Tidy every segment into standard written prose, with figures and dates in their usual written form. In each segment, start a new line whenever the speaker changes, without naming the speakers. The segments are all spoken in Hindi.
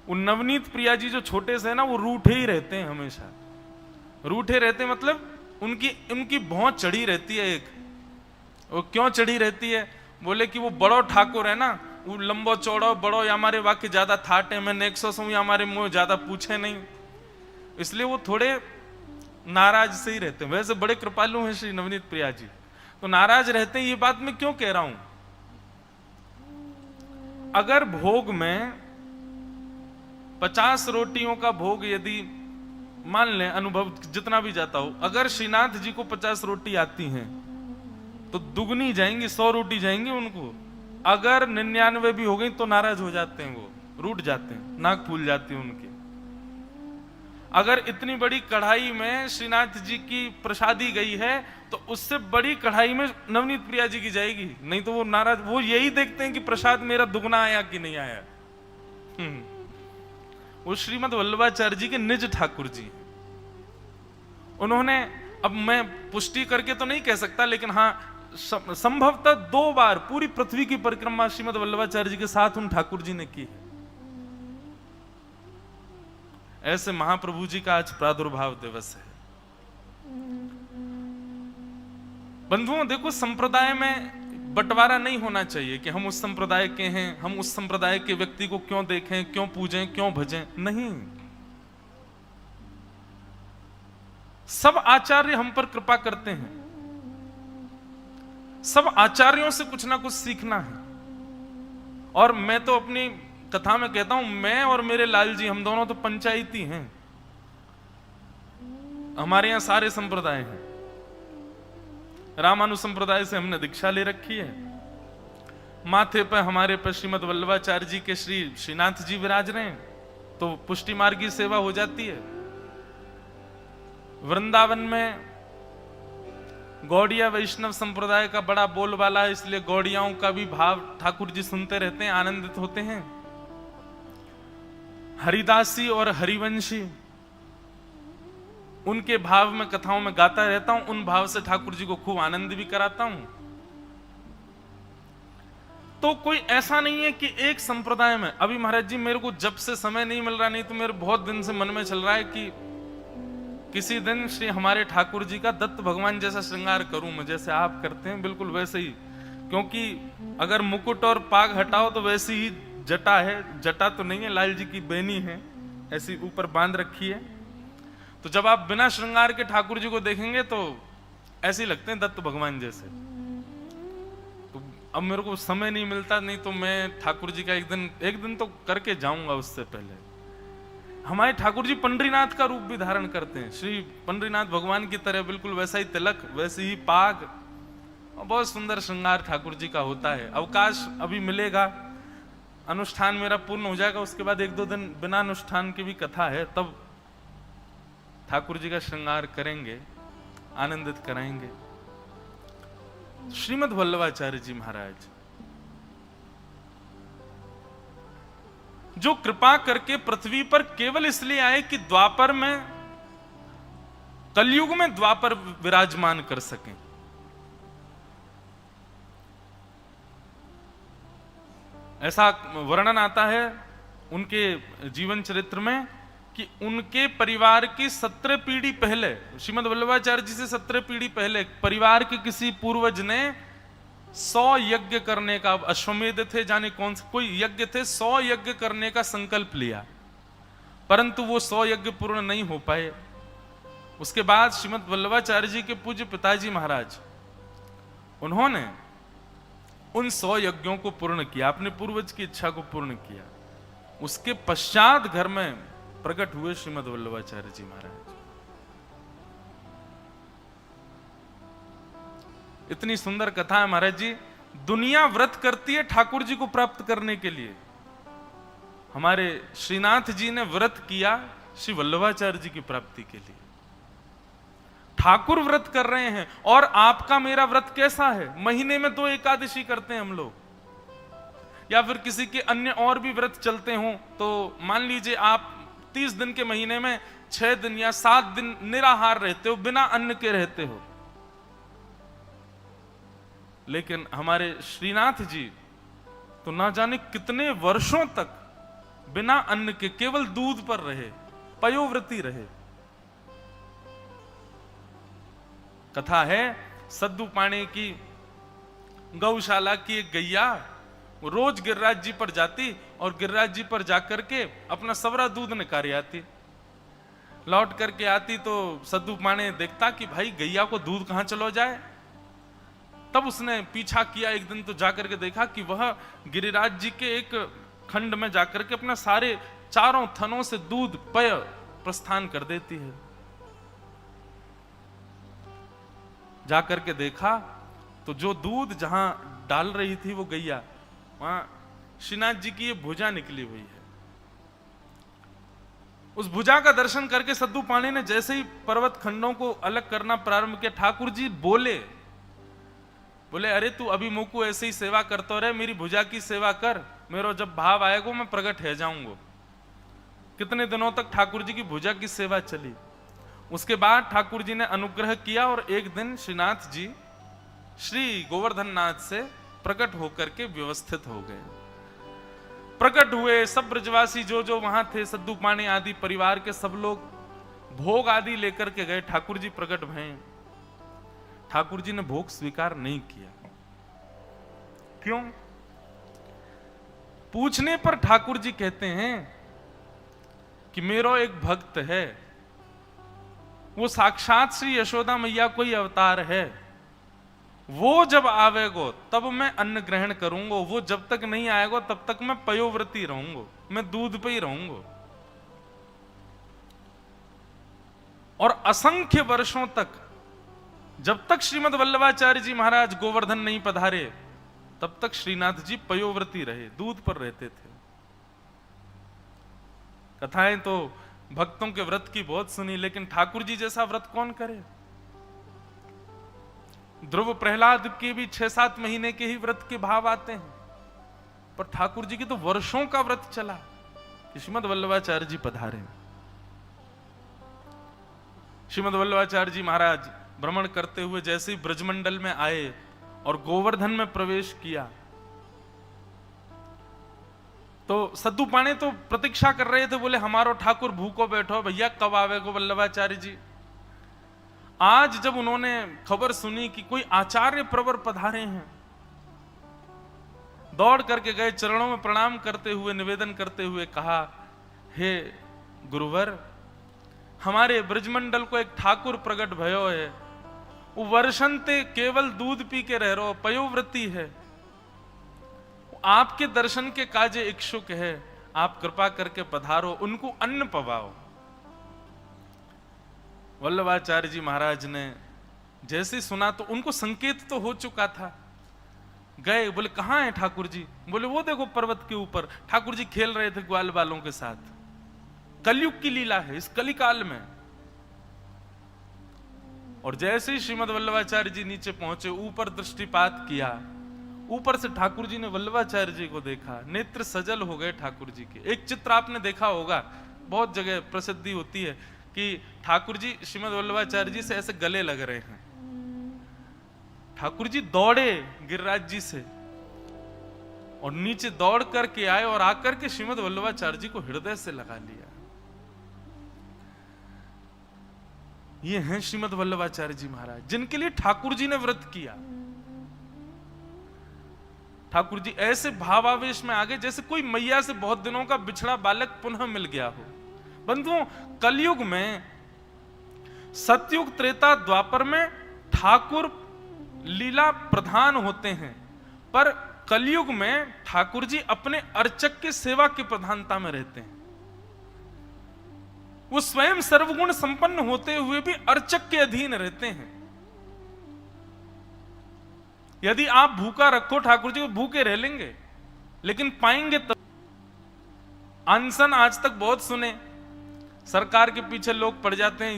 वो नवनीत प्रिया जी जो छोटे से है ना, वो रूठे ही रहते हैं हमेशा। रूठे रहते मतलब उनकी उनकी भौं चढ़ी रहती है एक। वो क्यों चढ़ी रहती है? बोले कि वो बड़ो ठाकुर है ना, वो लंबो चौड़ो बड़ो, या हमारे वाक्य ज्यादा थाटे, मैंने 100 या हमारे मुंह ज्यादा पूछे नहीं, इसलिए वो थोड़े नाराज से ही रहते हैं। वैसे बड़े कृपालु हैं श्री नवनीत प्रिया जी, तो नाराज रहते हैं। ये बात मैं क्यों कह रहा हूं? अगर भोग में 50 रोटियों का भोग यदि मान लें, अनुभव जितना भी जाता हो, अगर श्रीनाथ जी को 50 रोटी आती हैं तो दुगनी जाएंगी, 100 रोटी जाएंगी उनको। अगर 99 भी हो गई तो नाराज हो जाते हैं, वो रूठ जाते हैं, नाक फूल जाती है उनकी। अगर इतनी बड़ी कढ़ाई में श्रीनाथ जी की प्रसादी गई है तो उससे बड़ी कढ़ाई में नवनीत प्रिया जी की जाएगी, नहीं तो वो नाराज। वो यही देखते हैं कि प्रसाद मेरा दुगना आया कि नहीं आया। वो श्रीमद वल्लभाचार्य जी के निज ठाकुर जी, उन्होंने, अब मैं पुष्टि करके तो नहीं कह सकता, लेकिन हाँ संभवतः 2 बार पूरी पृथ्वी की परिक्रमा श्रीमद वल्लभाचार्य जी के साथ उन ठाकुर जी ने की है। ऐसे महाप्रभु जी का आज प्रादुर्भाव दिवस है। बंधुओं देखो, संप्रदाय में बंटवारा नहीं होना चाहिए कि हम उस संप्रदाय के हैं, हम उस संप्रदाय के व्यक्ति को क्यों देखें, क्यों पूजें, क्यों भजें। नहीं, सब आचार्य हम पर कृपा करते हैं, सब आचार्यों से कुछ ना कुछ सीखना है। और मैं तो अपनी कथा में कहता हूं, मैं और मेरे लाल जी, हम दोनों तो पंचायती हैं। हमारे यहां सारे संप्रदाय हैं। रामानु संप्रदाय से हमने दीक्षा ले रखी है। माथे पर हमारे पर श्रीमद वल्लभाचार्य जी के श्री श्रीनाथ जी विराज रहे हैं, तो पुष्टि मार्ग की सेवा हो जाती है। वृंदावन में गौड़िया वैष्णव संप्रदाय का बड़ा बोलबाला है, इसलिए गौड़ियाओं का भी भाव ठाकुर जी सुनते रहते हैं, आनंदित होते हैं। हरिदासी और हरिवंशी, उनके भाव में कथाओं में गाता रहता हूं, उन भाव से ठाकुर जी को खूब आनंद भी कराता हूं। तो कोई ऐसा नहीं है कि एक संप्रदाय में, अभी महाराज जी मेरे को जब से समय नहीं मिल रहा, नहीं तो मेरे बहुत दिन से मन में चल रहा है कि किसी दिन श्री हमारे ठाकुर जी का दत्त भगवान जैसा श्रृंगार करूं मैं, जैसे आप करते हैं, बिल्कुल वैसे ही। क्योंकि अगर मुकुट और पाग हटाओ तो वैसी ही जटा है, जटा तो नहीं है, लाल जी की बेनी है, ऐसी ऊपर बांध रखी है। तो जब आप बिना श्रृंगार के ठाकुर जी को देखेंगे तो ऐसे ही लगते हैं दत्त भगवान जैसे। तो अब मेरे को समय नहीं मिलता, नहीं तो मैं ठाकुर जी का एक दिन तो करके जाऊंगा। उससे पहले हमारे ठाकुर जी पंडरीनाथ का रूप भी धारण करते हैं, श्री पंडरीनाथ भगवान की तरह, बिल्कुल वैसा ही तिलक, वैसे ही पाग, और बहुत सुंदर श्रृंगार ठाकुर जी का होता है। अवकाश अभी मिलेगा, अनुष्ठान मेरा पूर्ण हो जाएगा, उसके बाद 1-2 दिन बिना अनुष्ठान की भी कथा है, तब ठाकुर जी का श्रृंगार करेंगे, आनंदित कराएंगे। श्रीमद वल्लभाचार्य जी महाराज जो कृपा करके पृथ्वी पर केवल इसलिए आए कि द्वापर में, कलयुग में द्वापर विराजमान कर सकें। ऐसा वर्णन आता है उनके जीवन चरित्र में कि उनके परिवार की 17 पीढ़ी पहले, श्रीमद वल्लभाचार्य जी से 17 पीढ़ी पहले, परिवार के किसी पूर्वज ने 100 यज्ञ करने का, अश्वमेध थे जाने कौन से कोई यज्ञ थे, 100 यज्ञ करने का संकल्प लिया, परंतु वो 100 यज्ञ पूर्ण नहीं हो पाए। उसके बाद श्रीमद वल्लभाचार्य जी के पूज्य पिताजी महाराज, उन्होंने उन 100 यज्ञों को पूर्ण किया, अपने पूर्वज की इच्छा को पूर्ण किया। उसके पश्चात घर में प्रकट हुए श्रीमद वल्लभाचार्य जी महाराज। इतनी सुंदर कथा है महाराज जी। दुनिया व्रत करती है ठाकुर जी को प्राप्त करने के लिए, हमारे श्रीनाथ जी ने व्रत किया श्री वल्लभाचार्य जी की प्राप्ति के लिए। ठाकुर व्रत कर रहे हैं, और आपका मेरा व्रत कैसा है? महीने में 2 एकादशी करते हैं हम लोग, या फिर किसी के अन्य और भी व्रत चलते हों, तो मान लीजिए आप 30 दिन के महीने में 6 दिन या 7 दिन निराहार रहते हो, बिना अन्न के रहते हो। लेकिन हमारे श्रीनाथ जी तो ना जाने कितने वर्षों तक बिना अन्न के केवल दूध पर रहे, पयोव्रती रहे। कथा है सद्दू पाणी की गौशाला की एक गैया रोज गिरिराज जी पर जाती और गिरिराज जी पर जाकर के अपना सवरा दूध निकाल आती। लौट करके आती तो सद्दू पाणी देखता कि भाई गैया को दूध कहां चलो जाए। तब उसने पीछा किया, एक दिन तो जाकर के देखा कि वह गिरिराज जी के एक खंड में जाकर के अपना सारे चारों थनों से दूध पय प्रस्थान कर देती है। जाकर के देखा तो जो दूध जहां डाल रही थी वो गैया, वहां श्रीनाथ जी की ये भुजा निकली हुई है। उस भुजा का दर्शन करके सद्दू पाणी ने जैसे ही पर्वत खंडों को अलग करना प्रारंभ किया, ठाकुर जी बोले अरे तू अभी मुझको ऐसे ही सेवा करता रहे, मेरी भुजा की सेवा कर, मेरा जब भाव आएगा मैं प्रकट है जाऊंगा। कितने दिनों तक ठाकुर जी की भुजा की सेवा चली। उसके बाद ठाकुर जी ने अनुग्रह किया और एक दिन श्रीनाथ जी श्री गोवर्धन नाथ से प्रकट होकर के व्यवस्थित हो गए। प्रकट हुए, सब ब्रजवासी जो वहां थे, सद्दू पाणी आदि परिवार के सब लोग भोग आदि लेकर के गए। ठाकुर जी प्रकट भये। ठाकुर जी ने भोग स्वीकार नहीं किया। क्यों? पूछने पर ठाकुर जी कहते हैं कि मेरा एक भक्त है, वो साक्षात श्री यशोदा मैया कोई अवतार है, वो जब आवेगो तब मैं अन्न ग्रहण करूंगा, वो जब तक नहीं आएगा तब तक मैं पयोव्रती रहूंगा, मैं दूध पे ही रहूंगा। और असंख्य वर्षों तक जब तक श्रीमद वल्लभाचार्य जी महाराज गोवर्धन नहीं पधारे तब तक श्रीनाथ जी पयोव्रती रहे, दूध पर रहते थे। कथाएं तो भक्तों के व्रत की बहुत सुनी, लेकिन ठाकुर जी जैसा व्रत कौन करे। ध्रुव प्रहलाद के भी 6-7 महीने के ही व्रत के भाव आते हैं, पर ठाकुर जी की तो वर्षों का व्रत चला। श्रीमद वल्लभाचार्य जी पधारे। श्रीमद वल्लभाचार्य जी महाराज भ्रमण करते हुए जैसे ही ब्रजमंडल में आए और गोवर्धन में प्रवेश किया तो सद्दू पाणी तो प्रतीक्षा कर रहे थे, बोले हमारो ठाकुर भूखो बैठो, भैया कब आवेगो वल्लभाचार्य जी। आज जब उन्होंने खबर सुनी कि कोई आचार्य प्रवर पधारे हैं, दौड़ करके गए, चरणों में प्रणाम करते हुए निवेदन करते हुए कहा, हे गुरुवर, हमारे ब्रजमंडल को एक ठाकुर प्रकट भयो है, वो वर्षंते केवल दूध पी के रह रहो, पयोव्रती है, आपके दर्शन के काजे इच्छुक है, आप कृपा करके पधारो, उनको अन्न पवाओ। वल्लभाचार्य जी महाराज ने जैसे सुना तो उनको संकेत तो हो चुका था। गए, बोले कहां है ठाकुर जी? बोले वो देखो पर्वत के ऊपर। ठाकुर जी खेल रहे थे ग्वाल बालों के साथ। कलयुग की लीला है इस कलिकाल में। और जैसे ही श्रीमद वल्लभाचार्य जी नीचे पहुंचे, ऊपर दृष्टिपात किया, ऊपर से ठाकुर जी ने वल्लभाचार्य जी को देखा, नेत्र सजल हो गए ठाकुर जी के। एक चित्र आपने देखा होगा, बहुत जगह प्रसिद्धि होती है कि ठाकुर जी श्रीमद वल्लभाचार्य जी से ऐसे गले लग रहे हैं। ठाकुर जी दौड़े गिरिराज जी से और नीचे दौड़ करके आए और आकर के श्रीमद वल्लभाचार्य जी को हृदय से लगा लिया। ये हैं श्रीमद वल्लभाचार्य जी महाराज, जिनके लिए ठाकुर जी ने व्रत किया। ठाकुर जी ऐसे भावावेश में आ गए जैसे कोई मैया से बहुत दिनों का बिछड़ा बालक पुनः मिल गया हो। बंधुओं, कलयुग में, सतयुग, त्रेता, द्वापर में ठाकुर लीला प्रधान होते हैं, पर कलयुग में ठाकुर जी अपने अर्चक के सेवा की प्रधानता में रहते हैं। वो स्वयं सर्वगुण संपन्न होते हुए भी अर्चक के अधीन रहते हैं। यदि आप भूखा रखो ठाकुर जी को, भूखे रह लेंगे, लेकिन पाएंगे तब। अनशन आज तक बहुत सुने, सरकार के पीछे लोग पड़ जाते हैं,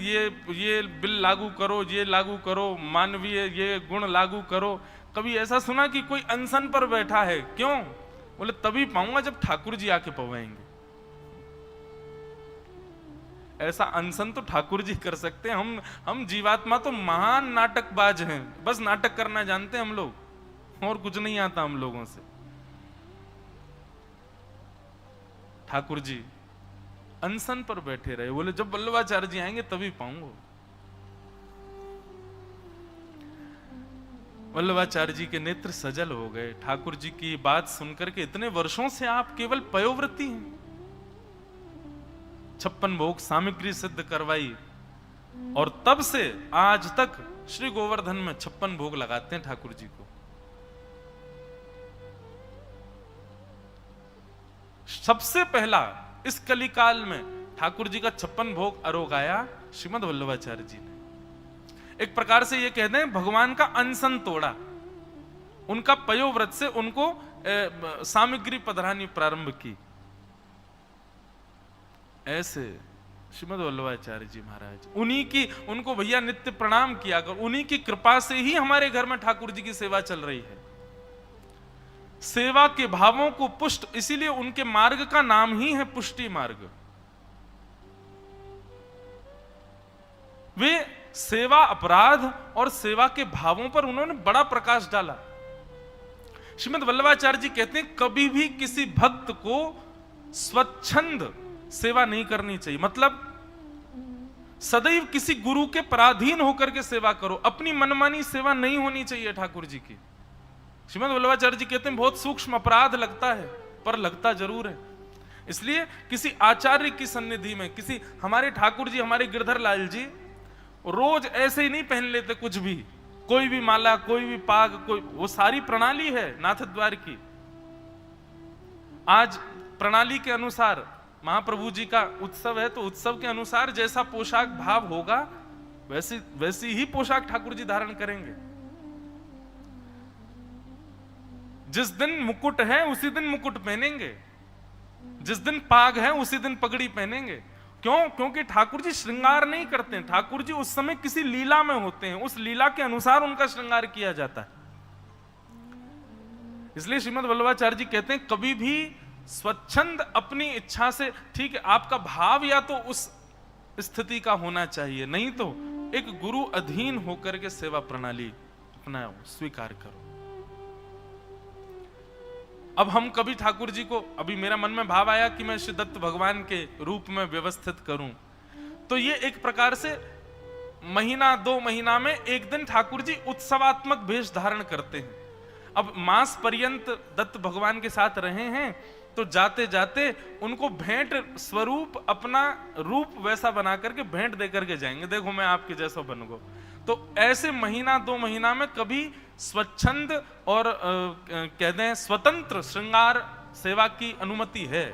ये बिल लागू करो, ये लागू करो, मानवीय ये गुण लागू करो। कभी ऐसा सुना कि कोई अनशन पर बैठा है? क्यों? बोले तभी पाऊंगा जब ठाकुर जी आके पवाएंगे। ऐसा अनशन तो ठाकुर जी कर सकते हैं। हम जीवात्मा तो महान नाटकबाज हैं, बस नाटक करना जानते हैं हम लोग, और कुछ नहीं आता हम लोगों से। ठाकुर जी अनशन पर बैठे रहे। बोले जब वल्लभाचार्य जी आएंगे तभी पाऊंगा। वल्लभाचार्य जी के नेत्र सजल हो गए। ठाकुर जी की बात सुनकर के, इतने वर्षों से आप केवल पयोव्रती हैं, 56 भोग सामग्री सिद्ध करवाई, और तब से आज तक श्री गोवर्धन में 56 भोग लगाते हैं ठाकुर जी को। सबसे पहला इस कलिकाल में ठाकुर जी का 56 भोग आरोगाया श्रीमद वल्लभाचार्य जी ने। एक प्रकार से ये कहते हैं भगवान का अनशन तोड़ा, उनका पयोव्रत से उनको सामग्री पधरानी प्रारंभ की। ऐसे श्रीमद वल्लभाचार्य जी महाराज, उन्हीं की, उनको भैया नित्य प्रणाम किया कर, उन्हीं की कृपा से ही हमारे घर में ठाकुर जी की सेवा चल रही है। सेवा के भावों को पुष्ट, इसीलिए उनके मार्ग का नाम ही है पुष्टि मार्ग। वे सेवा अपराध और सेवा के भावों पर उन्होंने बड़ा प्रकाश डाला। श्रीमद वल्लभाचार्य जी कहते हैं कभी भी किसी भक्त को स्वच्छंद सेवा नहीं करनी चाहिए, मतलब सदैव किसी गुरु के पराधीन होकर के सेवा करो, अपनी मनमानी सेवा नहीं होनी चाहिए ठाकुर जी की। श्रीमद वल्लभाचार्य जी कहते हैं बहुत सूक्ष्म अपराध लगता है, पर लगता जरूर है। इसलिए किसी आचार्य की सन्निधि में, किसी हमारे ठाकुर जी, हमारे गिरधर लाल जी रोज ऐसे ही नहीं पहन लेते कुछ भी, कोई भी माला, कोई भी पाग, कोई, वो सारी प्रणाली है नाथ द्वार की। आज प्रणाली के अनुसार महाप्रभु जी का उत्सव है, तो उत्सव के अनुसार जैसा पोशाक भाव होगा वैसी ही पोशाक ठाकुर जी धारण करेंगे। जिस दिन मुकुट है उसी दिन मुकुट पहनेंगे, जिस दिन पाग है उसी दिन पगड़ी पहनेंगे। क्यों? क्योंकि ठाकुर जी श्रृंगार नहीं करते हैं, ठाकुर जी उस समय किसी लीला में होते हैं, उस लीला के अनुसार उनका श्रृंगार किया जाता है। इसलिए श्रीमद वल्लभाचार्य जी कहते हैं कभी भी स्वच्छंद अपनी इच्छा से, ठीक है आपका भाव या तो उस स्थिति का होना चाहिए, नहीं तो एक गुरु अधीन होकर के सेवा प्रणाली अपना स्वीकार करो। अब हम कभी ठाकुर जी को, अभी मेरा मन में भाव आया कि मैं श्री दत्त भगवान के रूप में व्यवस्थित करूं, तो ये एक प्रकार से महीना 2 महीना में एक दिन ठाकुर जी उत्सवात्मक वेश धारण करते हैं। अब मास पर्यंत दत्त भगवान के साथ रहे हैं, तो जाते जाते उनको भेंट स्वरूप अपना रूप वैसा बना करके भेंट देकर के जाएंगे, देखो मैं आपके जैसा बनूंगा। तो ऐसे महीना 2 महीना में कभी स्वच्छंद और कहते हैं स्वतंत्र श्रृंगार सेवा की अनुमति है,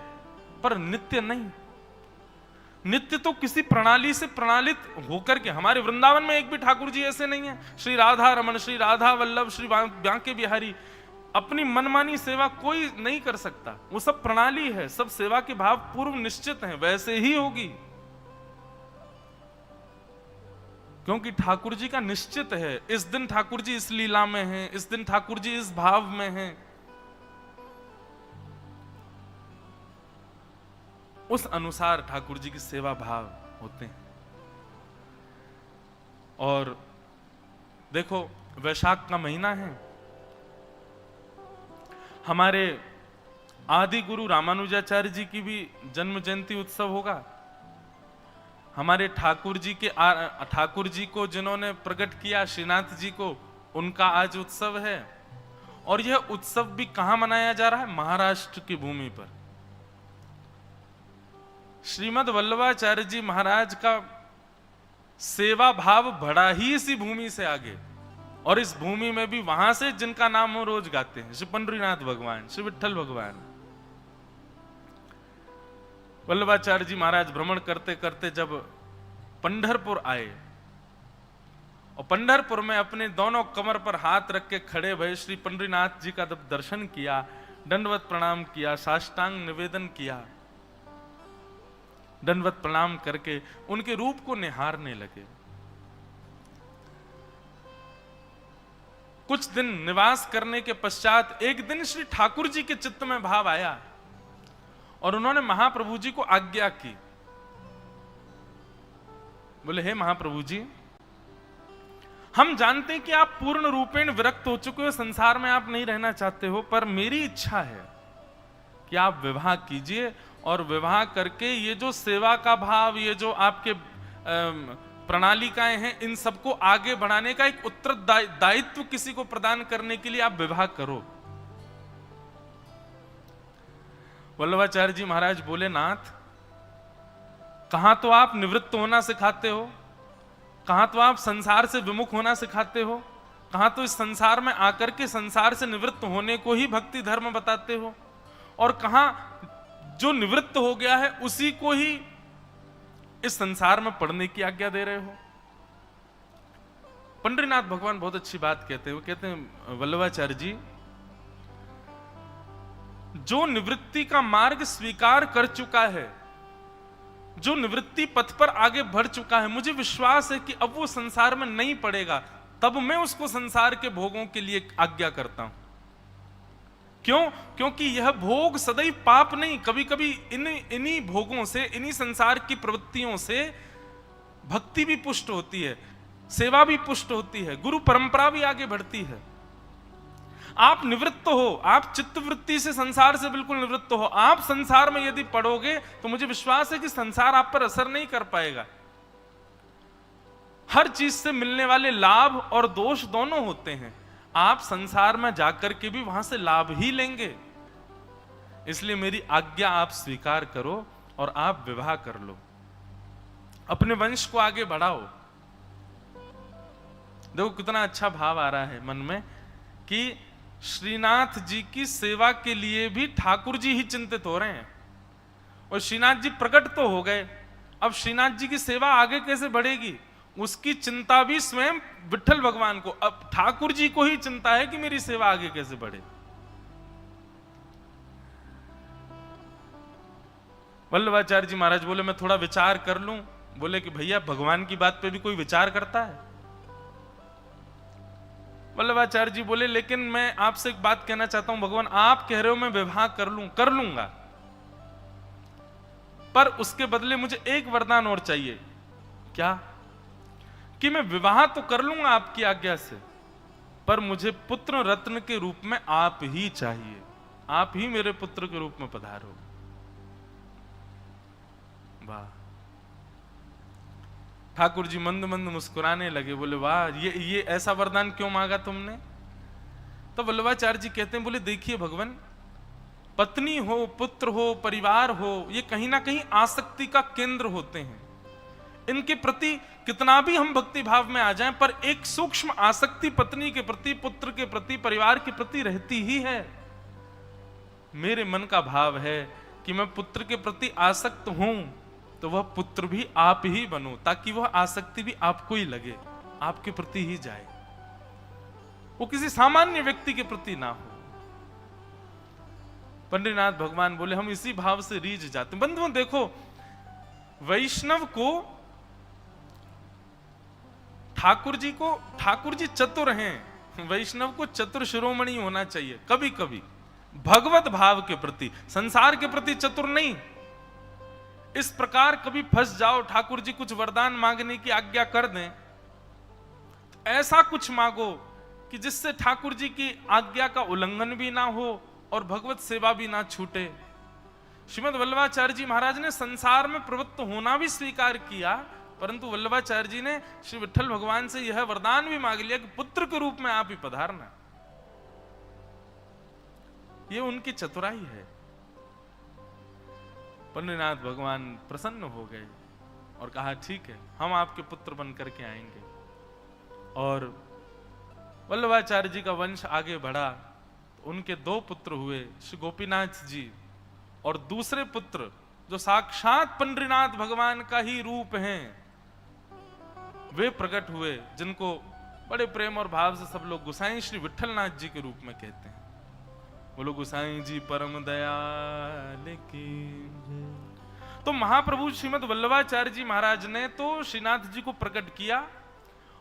पर नित्य नहीं। नित्य तो किसी प्रणाली से प्रणालित होकर के, हमारे वृंदावन में एक भी ठाकुर जी ऐसे नहीं है, श्री राधा रमन, श्री राधा वल्लभ, श्री बांके बिहारी, अपनी मनमानी सेवा कोई नहीं कर सकता। वो सब प्रणाली है, सब सेवा के भाव पूर्व निश्चित हैं, वैसे ही होगी, क्योंकि ठाकुर जी का निश्चित है इस दिन ठाकुर जी इस लीला में हैं, इस दिन ठाकुर जी इस भाव में हैं। उस अनुसार ठाकुर जी की सेवा भाव होते हैं। और देखो वैशाख का महीना है, हमारे आदि गुरु रामानुजाचार्य जी की भी जन्म जयंती उत्सव होगा। हमारे ठाकुर जी को जिन्होंने प्रकट किया श्रीनाथ जी को, उनका आज उत्सव है। और यह उत्सव भी कहां मनाया जा रहा है? महाराष्ट्र की भूमि पर। श्रीमद वल्लभाचार्य जी महाराज का सेवा भाव बढ़ा ही इसी भूमि से आगे, और इस भूमि में भी वहां से जिनका नाम हम रोज गाते हैं, श्री पंडरीनाथ भगवान, श्री विठल भगवान। वल्लभाचार्य जी महाराज भ्रमण करते करते जब पंढरपुर आए, और पंढरपुर में अपने दोनों कमर पर हाथ रख के खड़े भये श्री पंडरीनाथ जी का जब दर्शन किया, दंडवत प्रणाम किया, साष्टांग निवेदन किया, दंडवत प्रणाम करके उनके रूप को निहारने लगे। कुछ दिन निवास करने के पश्चात एक दिन श्री ठाकुर जी के चित्त में भाव आया, और उन्होंने महाप्रभु जी को आज्ञा की। बोले हे महाप्रभु जी, हम जानते हैं कि आप पूर्ण रूपेण विरक्त हो चुके हो, संसार में आप नहीं रहना चाहते हो, पर मेरी इच्छा है कि आप विवाह कीजिए और विवाह करके ये जो सेवा का भाव, ये जो आपके प्रणालिकाएं हैं, इन सबको आगे बढ़ाने का एक उत्तरदायित्व किसी को प्रदान करने के लिए आप विवाह करो। वल्लभाचार्य जी महाराज बोले, नाथ कहां तो आप निवृत्त होना सिखाते हो, कहां तो आप संसार से विमुख होना सिखाते हो, कहां तो इस संसार में आकर के संसार से निवृत्त होने को ही भक्ति धर्म बताते हो, और कहां जो निवृत्त हो गया है उसी को ही इस संसार में पढ़ने की आज्ञा दे रहे हो। पंडरीनाथ भगवान बहुत अच्छी बात कहते हैं। वो कहते हैं, वल्लभाचार्य जी, जो निवृत्ति का मार्ग स्वीकार कर चुका है, जो निवृत्ति पथ पर आगे बढ़ चुका है, मुझे विश्वास है कि अब वो संसार में नहीं पड़ेगा, तब मैं उसको संसार के भोगों के लिए आज्ञा करता हूं। क्यों? क्योंकि यह भोग सदैव पाप नहीं, कभी कभी इन्हीं भोगों से, इन्हीं संसार की प्रवृत्तियों से भक्ति भी पुष्ट होती है, सेवा भी पुष्ट होती है, गुरु परंपरा भी आगे बढ़ती है। आप निवृत्त हो, आप चित्तवृत्ति से, संसार से बिल्कुल निवृत्त हो, आप संसार में यदि पड़ोगे तो मुझे विश्वास है कि संसार आप पर असर नहीं कर पाएगा। हर चीज से मिलने वाले लाभ और दोष दोनों होते हैं, आप संसार में जाकर के भी वहां से लाभ ही लेंगे। इसलिए मेरी आज्ञा आप स्वीकार करो और आप विवाह कर लो, अपने वंश को आगे बढ़ाओ। देखो कितना अच्छा भाव आ रहा है मन में कि श्रीनाथ जी की सेवा के लिए भी ठाकुर जी ही चिंतित हो रहे हैं, और श्रीनाथ जी प्रकट तो हो गए, अब श्रीनाथ जी की सेवा आगे कैसे बढ़ेगी उसकी चिंता भी स्वयं विठ्ठल भगवान को, अब ठाकुर जी को ही चिंता है कि मेरी सेवा आगे कैसे बढ़े। वल्लभाचार्य जी महाराज बोले, मैं थोड़ा विचार कर लूं। बोले कि भैया, भगवान की बात पे भी कोई विचार करता है? वल्लभाचार्य जी बोले, लेकिन मैं आपसे एक बात कहना चाहता हूं, भगवान आप कह रहे हो मैं विवाह कर लूंगा, पर उसके बदले मुझे एक वरदान और चाहिए। क्या? कि मैं विवाह तो कर लूंगा आपकी आज्ञा से, पर मुझे पुत्र रत्न के रूप में आप ही चाहिए, आप ही मेरे पुत्र के रूप में पधारो। वाह! ठाकुर जी मंद मंद मुस्कुराने लगे, बोले वाह, ये ऐसा वरदान क्यों मांगा तुमने? तो वल्लभाचार्य जी कहते हैं, बोले देखिए भगवान, पत्नी हो, पुत्र हो, परिवार हो, ये कहीं ना कहीं आसक्ति का केंद्र होते हैं। इनके प्रति कितना भी हम भक्ति भाव में आ जाएं, पर एक सूक्ष्म आसक्ति पत्नी के प्रति, पुत्र के प्रति, परिवार के प्रति रहती ही है। मेरे मन का भाव है कि मैं पुत्र के प्रति आसक्त हूं तो वह पुत्र भी आप ही बनो, ताकि वह आसक्ति भी आपको ही लगे, आपके प्रति ही जाए, वो किसी सामान्य व्यक्ति के प्रति ना हो। पंडरीनाथ भगवान बोले, हम इसी भाव से रीझ जाते। बंधुओं देखो, वैष्णव को ठाकुर जी चतुर हैं, वैष्णव को चतुर शिरोमणि होना चाहिए। कभी कभी भगवत भाव के प्रति, संसार के प्रति चतुर नहीं। इस प्रकार कभी फंस जाओ, ठाकुर जी कुछ वरदान मांगने की आज्ञा कर दें, तो ऐसा कुछ मांगो कि जिससे ठाकुर जी की आज्ञा का उल्लंघन भी ना हो और भगवत सेवा भी ना छूटे। श्रीमद वल्लभाचार्य जी महाराज ने संसार में प्रवृत्त होना भी स्वीकार किया, परंतु वल्लभाचार्य जी ने श्री विठ्ठल भगवान से यह वरदान भी मांग लिया कि पुत्र के रूप में आप ही पधारना। ये उनकी चतुराई है। पंडरीनाथ भगवान प्रसन्न हो गए और कहा, ठीक है, हम आपके पुत्र बन करके आएंगे। और वल्लभाचार्य जी का वंश आगे बढ़ा तो उनके दो पुत्र हुए, श्री गोपीनाथ जी और दूसरे पुत्र जो साक्षात पंडरीनाथ भगवान का ही रूप हैं, वे प्रकट हुए, जिनको बड़े प्रेम और भाव से सब लोग गोसाई श्री विठ्ठलनाथ जी के रूप में कहते हैं। बोलो गोसाई जी परम दयाल की। तो महाप्रभु श्रीमद वल्लभाचार्य जी महाराज ने तो श्रीनाथ जी को प्रकट किया,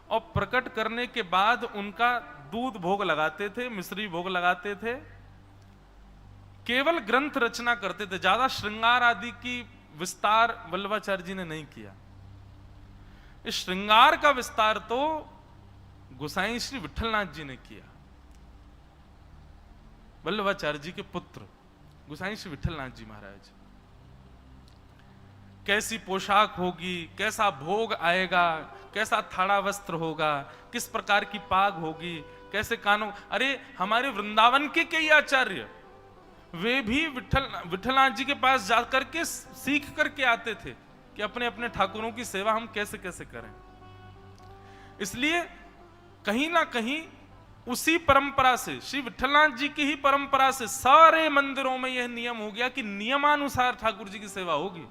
और प्रकट करने के बाद उनका दूध भोग लगाते थे, मिश्री भोग लगाते थे, केवल ग्रंथ रचना करते थे। ज्यादा श्रृंगार आदि की विस्तार वल्लभाचार्य जी ने नहीं किया। इस श्रृंगार का विस्तार तो गोसाई श्री विठ्ठलनाथ जी ने किया। वल्लभाचार्य जी के पुत्र गोसाई श्री विठलनाथ जी महाराज। कैसी पोशाक होगी, कैसा भोग आएगा, कैसा थाड़ा वस्त्र होगा, किस प्रकार की पाग होगी, कैसे कानों। अरे हमारे वृंदावन के कई आचार्य वे भी विठलनाथ जी के पास जाकर के सीख करके आते थे कि अपने अपने ठाकुरों की सेवा हम कैसे कैसे करें। इसलिए कहीं ना कहीं उसी परंपरा से, श्री विठलनाथ जी की ही परंपरा से सारे मंदिरों में यह नियम हो गया कि नियमानुसार ठाकुर जी की सेवा होगी।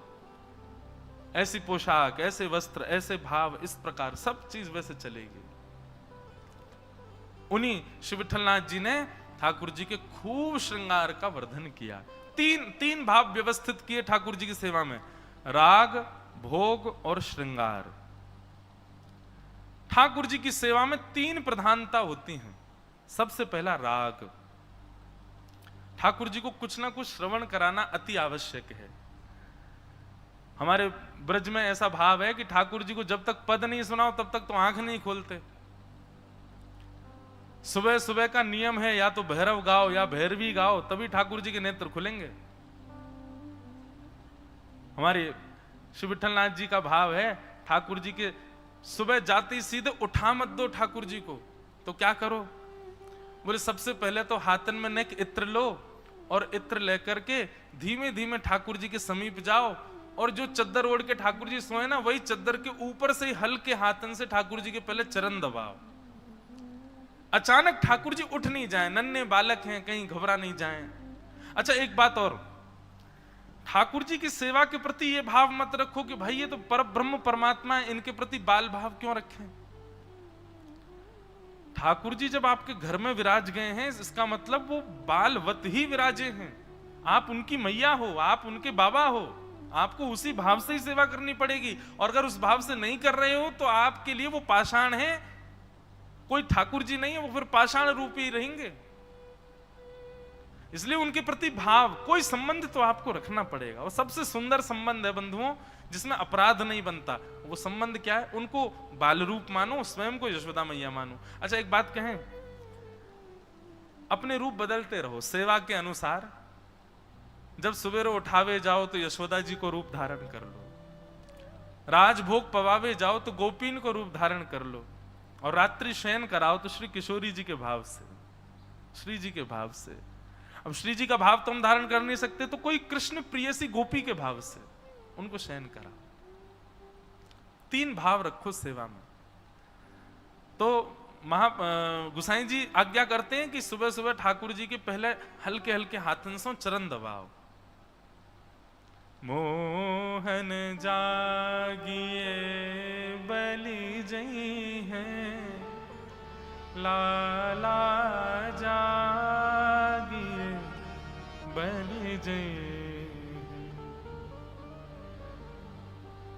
ऐसी पोशाक, ऐसे वस्त्र, ऐसे भाव, इस प्रकार सब चीज वैसे चलेगी। उन्हीं श्री विठलनाथ जी ने ठाकुर जी के खूब श्रृंगार का वर्धन किया। तीन भाव व्यवस्थित किए ठाकुर जी की सेवा में, राग, भोग और श्रृंगार। ठाकुर जी की सेवा में तीन प्रधानता होती हैं। सबसे पहला राग। ठाकुर जी को कुछ ना कुछ श्रवण कराना अति आवश्यक है। हमारे ब्रज में ऐसा भाव है कि ठाकुर जी को जब तक पद नहीं सुनाओ तब तक तो आंख नहीं खोलते। सुबह सुबह का नियम है या तो भैरव गाओ या भैरवी गाओ, तभी ठाकुर जी के नेत्र खुलेंगे। हमारे श्री विठलनाथ जी का भाव है, ठाकुर जी के सुबह जाते ही सीधे उठा मत दो ठाकुर जी को। तो क्या करो? बोले सबसे पहले तो हाथन में नेक इत्र लो और इत्र लेकर के धीमे धीमे ठाकुर जी के समीप जाओ और जो चद्दर ओढ़ के ठाकुर जी सोए ना, वही चद्दर के ऊपर से हल्के हाथन से ठाकुर जी के पहले चरण दबाओ। अचानक ठाकुर जी उठ नहीं जाए, नन्हे बालक हैं, कहीं घबरा नहीं जाए। अच्छा एक बात और, ठाकुर जी की सेवा के प्रति ये भाव मत रखो कि भाई ये तो पर ब्रह्म परमात्मा है, इनके प्रति बाल भाव क्यों रखें। ठाकुर जी जब आपके घर में विराज गए हैं, इसका मतलब वो बालवत ही विराजे हैं। आप उनकी मैया हो, आप उनके बाबा हो, आपको उसी भाव से ही सेवा करनी पड़ेगी। और अगर उस भाव से नहीं कर रहे हो तो आपके लिए वो पाषाण है, कोई ठाकुर जी नहीं है, वो फिर पाषाण रूपी रहेंगे। इसलिए उनके प्रति भाव, कोई संबंध तो आपको रखना पड़ेगा। वो सबसे सुंदर संबंध है बंधुओं, जिसमें अपराध नहीं बनता। वो संबंध क्या है? उनको बाल रूप मानो, स्वयं को यशोदा मैया मानो। अच्छा एक बात कहें, अपने रूप बदलते रहो सेवा के अनुसार। जब सवेरे उठावे जाओ तो यशोदा जी को रूप धारण कर लो, राजभोग पवावे जाओ तो गोपीन को रूप धारण कर लो, और रात्रि शयन कराओ तो श्री किशोरी जी के भाव से, श्री जी के भाव से। अब श्री जी का भाव तो हम धारण कर नहीं सकते, तो कोई कृष्ण प्रियसी गोपी के भाव से उनको शयन कराओ। तीन भाव रखो सेवा में। तो गोसाई जी आज्ञा करते हैं कि सुबह सुबह ठाकुर जी के पहले हल्के हल्के हाथन से चरण दबाओ। मोहन जागिए बलि जई हैं, लाला जागिए बलि जई।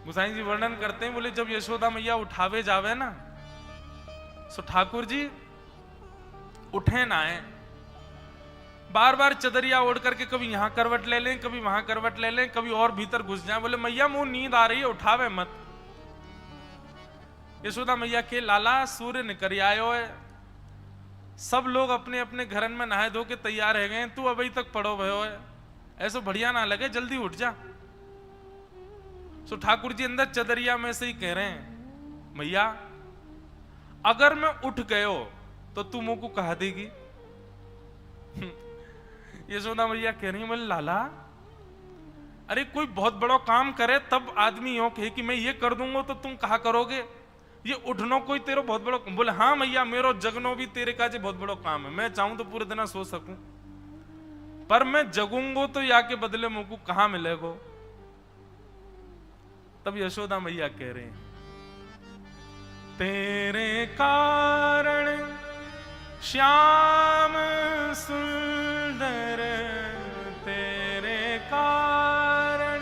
गोसाई जी वर्णन करते हैं, बोले जब यशोदा मैया उठावे जावे ना, सो ठाकुर जी उठे ना आए, बार बार चदरिया ओढ़ करके कभी यहां करवट ले लें, कभी वहां करवट ले लें, कभी और भीतर घुस जाए। बोले मैया मुंह नींद आ रही है, उठावे मत। यशोदा मैया के लाला सूर्य निकल आयो है, सब लोग अपने अपने घरन में नहाए धो के तैयार है गए, तू अभी तक पड़ो भयो है, ऐसा बढ़िया ना लगे, जल्दी उठ जा। सो ठाकुर जी अंदर चदरिया में से ही कह रहे हैं, मैया अगर मैं उठ गयो तो तू मुंह को कहा देगी। यशोदा मैया कह रही, बोले लाला अरे कोई बहुत बड़ा काम करे तब आदमी यो कहे कि मैं ये कर दूंगा तो तुम कहा करोगे, ये उठनो कोई तेरो बहुत बड़ा। बोले हाँ मैया मेरो जगनो भी तेरे का बहुत बड़ा काम है, मैं चाहूं तो पूरे दिन सो सकूं, पर मैं जगूंगो तो या के बदले मुंह को कहां मिलेगो। तब यशोदा मैया कह रहे हैं, तेरे कारण श्याम सुंदर, तेरे कारण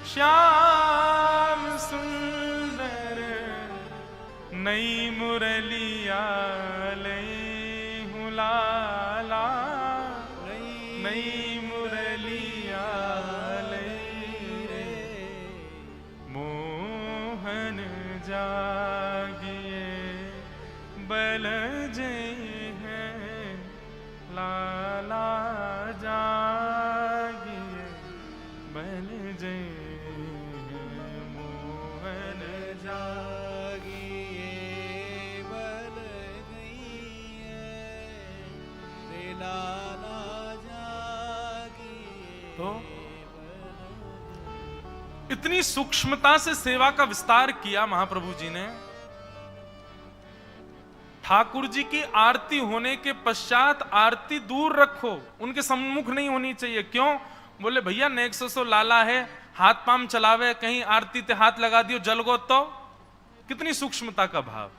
श्याम सुंदर, नई मुरलिया लई हूं लाला, नई मुरलिया लई रे, मोहन जागिए बल जय है, लाला जागिए इतनी सूक्ष्मता से सेवा का विस्तार किया महाप्रभु जी ने। ठाकुर जी की आरती होने के पश्चात आरती दूर रखो, उनके सम्मुख नहीं होनी चाहिए। क्यों? बोले भैया नेक्सो सो लाला है, हाथ पाम चलावे, कहीं आरती ते हाथ लगा दियो जल गो तो। कितनी सूक्ष्मता का भाव।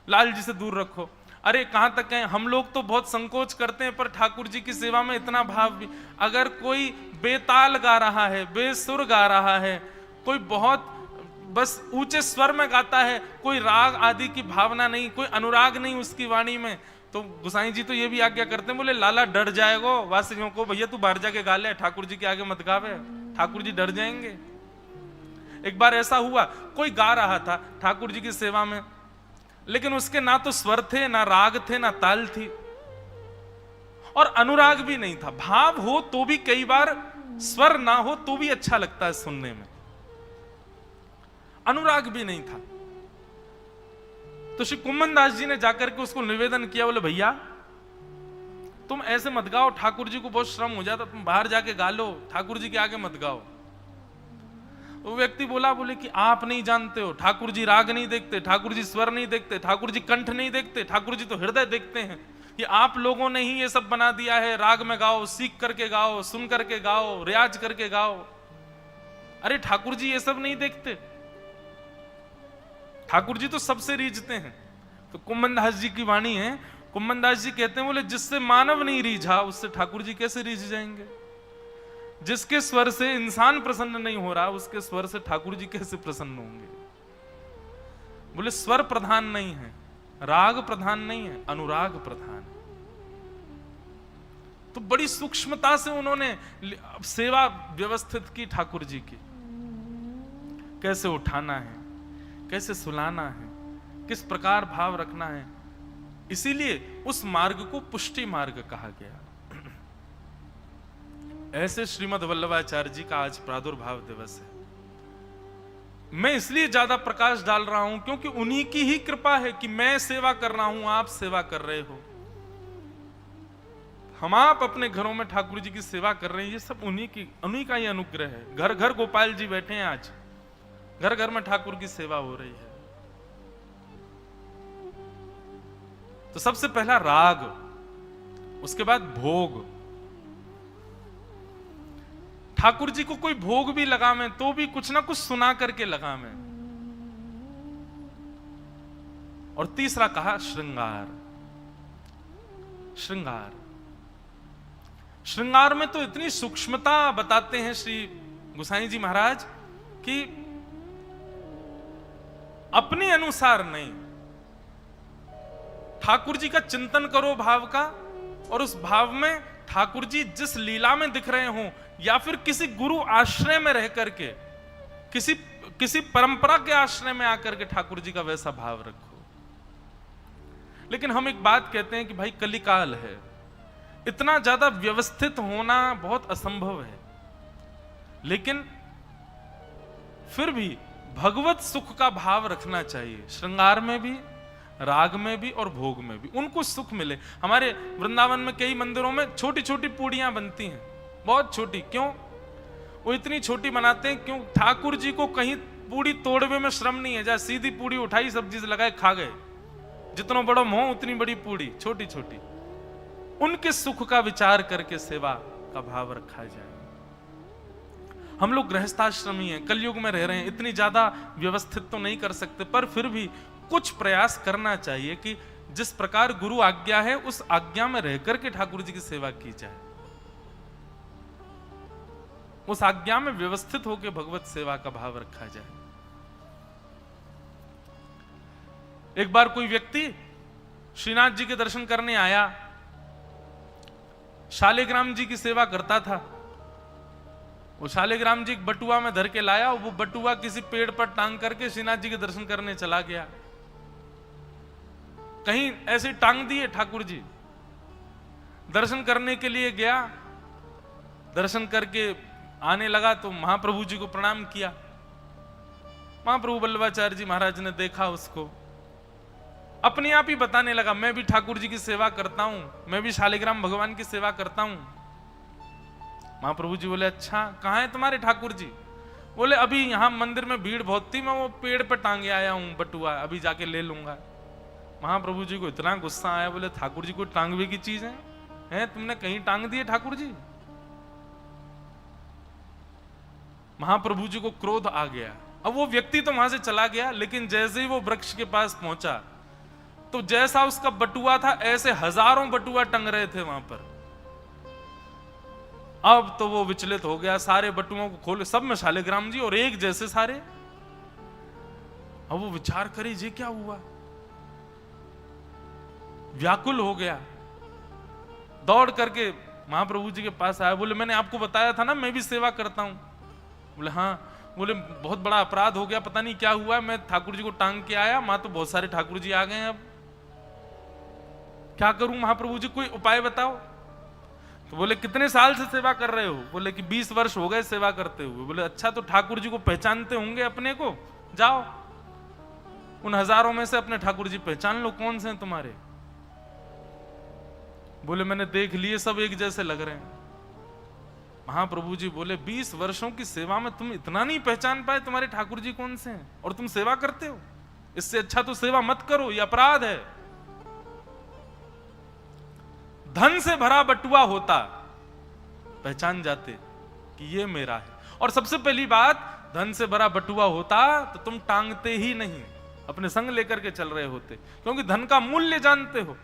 लाल जी से दूर रखो। अरे कहां तक कहें, हम लोग तो बहुत संकोच करते हैं, पर ठाकुर जी की सेवा में इतना भाव भी। अगर कोई बेताल गा रहा है, बेसुर गा रहा है, कोई बहुत बस ऊंचे स्वर में गाता है, कोई राग आदि की भावना नहीं, कोई अनुराग नहीं उसकी वाणी में, तो गोसाई जी तो ये भी आज्ञा करते हैं, बोले लाला डर जाएगो वासियों को, भैया तू बाहर जाके गा ले, ठाकुर जी के आगे मत गावे, ठाकुर जी डर जाएंगे। एक बार ऐसा हुआ, कोई गा रहा था ठाकुर जी की सेवा में, लेकिन उसके ना तो स्वर थे, ना राग थे, ना ताल थी, और अनुराग भी नहीं था। भाव हो तो भी कई बार स्वर ना हो तो भी अच्छा लगता है सुनने में, अनुराग भी नहीं था। तो श्री कुम्मन दास जी ने जाकर के उसको निवेदन किया, बोले भैया तुम ऐसे मत गाओ, ठाकुर जी को बहुत श्रम हो जाता, तुम बाहर जाके गा लो, ठाकुर जी के आगे मत गाओ। वो व्यक्ति बोले कि आप नहीं जानते हो, ठाकुर जी राग नहीं देखते, ठाकुर जी स्वर नहीं देखते, ठाकुर जी कंठ नहीं देखते, ठाकुर जी तो हृदय देखते हैं। ये आप लोगों ने ही ये सब बना दिया है, राग में गाओ, सीख करके गाओ, सुन करके गाओ, रियाज करके गाओ। अरे ठाकुर जी ये सब नहीं देखते, ठाकुर जी तो सबसे रीझते हैं। तो कुम्मन दास जी की वाणी है, कुम्मन दास जी कहते हैं, बोले जिससे मानव नहीं रीझा उससे ठाकुर जी कैसे रीझ जाएंगे। जिसके स्वर से इंसान प्रसन्न नहीं हो रहा, उसके स्वर से ठाकुर जी कैसे प्रसन्न होंगे। बोले स्वर प्रधान नहीं है, राग प्रधान नहीं है, अनुराग प्रधान है। तो बड़ी सूक्ष्मता से उन्होंने सेवा व्यवस्थित की ठाकुर जी की, कैसे उठाना है, कैसे सुलाना है, किस प्रकार भाव रखना है। इसीलिए उस मार्ग को पुष्टि मार्ग कहा गया। ऐसे श्रीमद् वल्लभाचार्य जी का आज प्रादुर्भाव दिवस है। मैं इसलिए ज्यादा प्रकाश डाल रहा हूं क्योंकि उन्हीं की ही कृपा है कि मैं सेवा कर रहा हूं, आप सेवा कर रहे हो, हम आप अपने घरों में ठाकुर जी की सेवा कर रहे हैं। ये सब उन्हीं का ही अनुग्रह है। घर घर गोपाल जी बैठे हैं, आज घर घर में ठाकुर की सेवा हो रही है। तो सबसे पहला राग, उसके बाद भोग। ठाकुर जी को कोई भोग भी लगावे तो भी कुछ ना कुछ सुना करके लगावे। और तीसरा कहा श्रृंगार। श्रृंगार, श्रृंगार में तो इतनी सूक्ष्मता बताते हैं श्री गोसाई जी महाराज कि अपने अनुसार नहीं, ठाकुर जी का चिंतन करो भाव का, और उस भाव में ठाकुर जी जिस लीला में दिख रहे हों, या फिर किसी गुरु आश्रय में रह करके, किसी परंपरा के आश्रय में आकर के ठाकुर जी का वैसा भाव रखो। लेकिन हम एक बात कहते हैं कि भाई कलिकाल है, इतना ज्यादा व्यवस्थित होना बहुत असंभव है, लेकिन फिर भी भगवत सुख का भाव रखना चाहिए। श्रृंगार में भी, राग में भी और भोग में भी उनको सुख मिले। हमारे वृंदावन में कई मंदिरों में छोटी छोटी पूड़ियां बनती हैं, बहुत छोटी। क्यों वो इतनी छोटी बनाते हैं? क्यों? ठाकुर जी को कहीं पूड़ी तोड़वे में श्रम नहीं है, जहाँ सीधी पूड़ी उठाई, सब्जी से लगाए, खा गए। जितना बड़ा मुंह उतनी बड़ी पूड़ी, छोटी छोटी। उनके सुख का विचार करके सेवा का भाव रखा जाए। हम लोग गृहस्थाश्रमी हैं, कलयुग में रह रहे हैं, इतनी ज्यादा व्यवस्थित तो नहीं कर सकते, पर फिर भी कुछ प्रयास करना चाहिए कि जिस प्रकार गुरु आज्ञा है उस आज्ञा में रहकर के ठाकुर जी की सेवा की जाए, उस आज्ञा में व्यवस्थित होकर भगवत सेवा का भाव रखा जाए। एक बार कोई व्यक्ति श्रीनाथ जी के दर्शन करने आया, शालिग्राम जी की सेवा करता था। वो शालिग्राम जी एक बटुआ में धर के लाया, वो बटुआ किसी पेड़ पर टांग करके श्रीनाथ जी के दर्शन करने चला गया। कहीं ऐसे टांग दिए ठाकुर जी, दर्शन करने के लिए गया, दर्शन करके आने लगा तो महाप्रभु जी को प्रणाम किया। महाप्रभु वल्लभाचार्य जी महाराज ने देखा उसको, अपने आप ही बताने लगा, मैं भी ठाकुर जी की सेवा करता हूं, मैं भी शालिग्राम भगवान की सेवा करता हूं। महाप्रभु जी बोले अच्छा कहाँ है तुम्हारे ठाकुर जी? बोले अभी यहाँ मंदिर में भीड़ बहुत थी, मैं वो पेड़ पे टांगे आया हूँ बटुआ, अभी जाके ले लूंगा। महाप्रभु जी को इतना गुस्सा आया, बोले ठाकुर जी को टांगवे की चीज है तुमने कहीं टांग दिए ठाकुर जी? महाप्रभु जी को क्रोध आ गया। अब वो व्यक्ति तो वहां से चला गया, लेकिन जैसे ही वो वृक्ष के पास पहुंचा तो जैसा उसका बटुआ था ऐसे हजारों बटुआ टंग रहे थे वहां पर। अब तो वो विचलित हो गया, सारे बटुओं को खोले, सब में शालिग्राम जी और एक जैसे सारे। अब वो विचार करे ये क्या हुआ, व्याकुल हो गया, दौड़ करके महाप्रभु जी के पास आया। बोले मैंने आपको बताया था ना मैं भी सेवा करता हूं। बोले हाँ। बोले बहुत बड़ा अपराध हो गया, पता नहीं क्या हुआ, मैं ठाकुर जी को टांग के आया, मां तो बहुत सारे ठाकुर जी आ गए हैं, अब क्या करूं महाप्रभु जी, कोई उपाय बताओ। तो बोले कितने साल से सेवा कर रहे हो? बोले कि 20 वर्ष हो गए सेवा करते हुए। बोले अच्छा तो ठाकुर जी को पहचानते होंगे अपने को, जाओ उन हजारों में से अपने ठाकुर जी पहचान लो कौन से हैं तुम्हारे। बोले मैंने देख लिए, सब एक जैसे लग रहे हैं। महाप्रभु जी बोले 20 वर्षों की सेवा में तुम इतना नहीं पहचान पाए तुम्हारे ठाकुर जी कौन से हैं, और तुम सेवा करते हो? इससे अच्छा तो सेवा मत करो, ये अपराध है। धन से भरा बटुआ होता पहचान जाते कि ये मेरा है। और सबसे पहली बात, धन से भरा बटुआ होता तो तुम टांगते ही नहीं, अपने संग लेकर के चल रहे होते, क्योंकि धन का मूल्य जानते हो,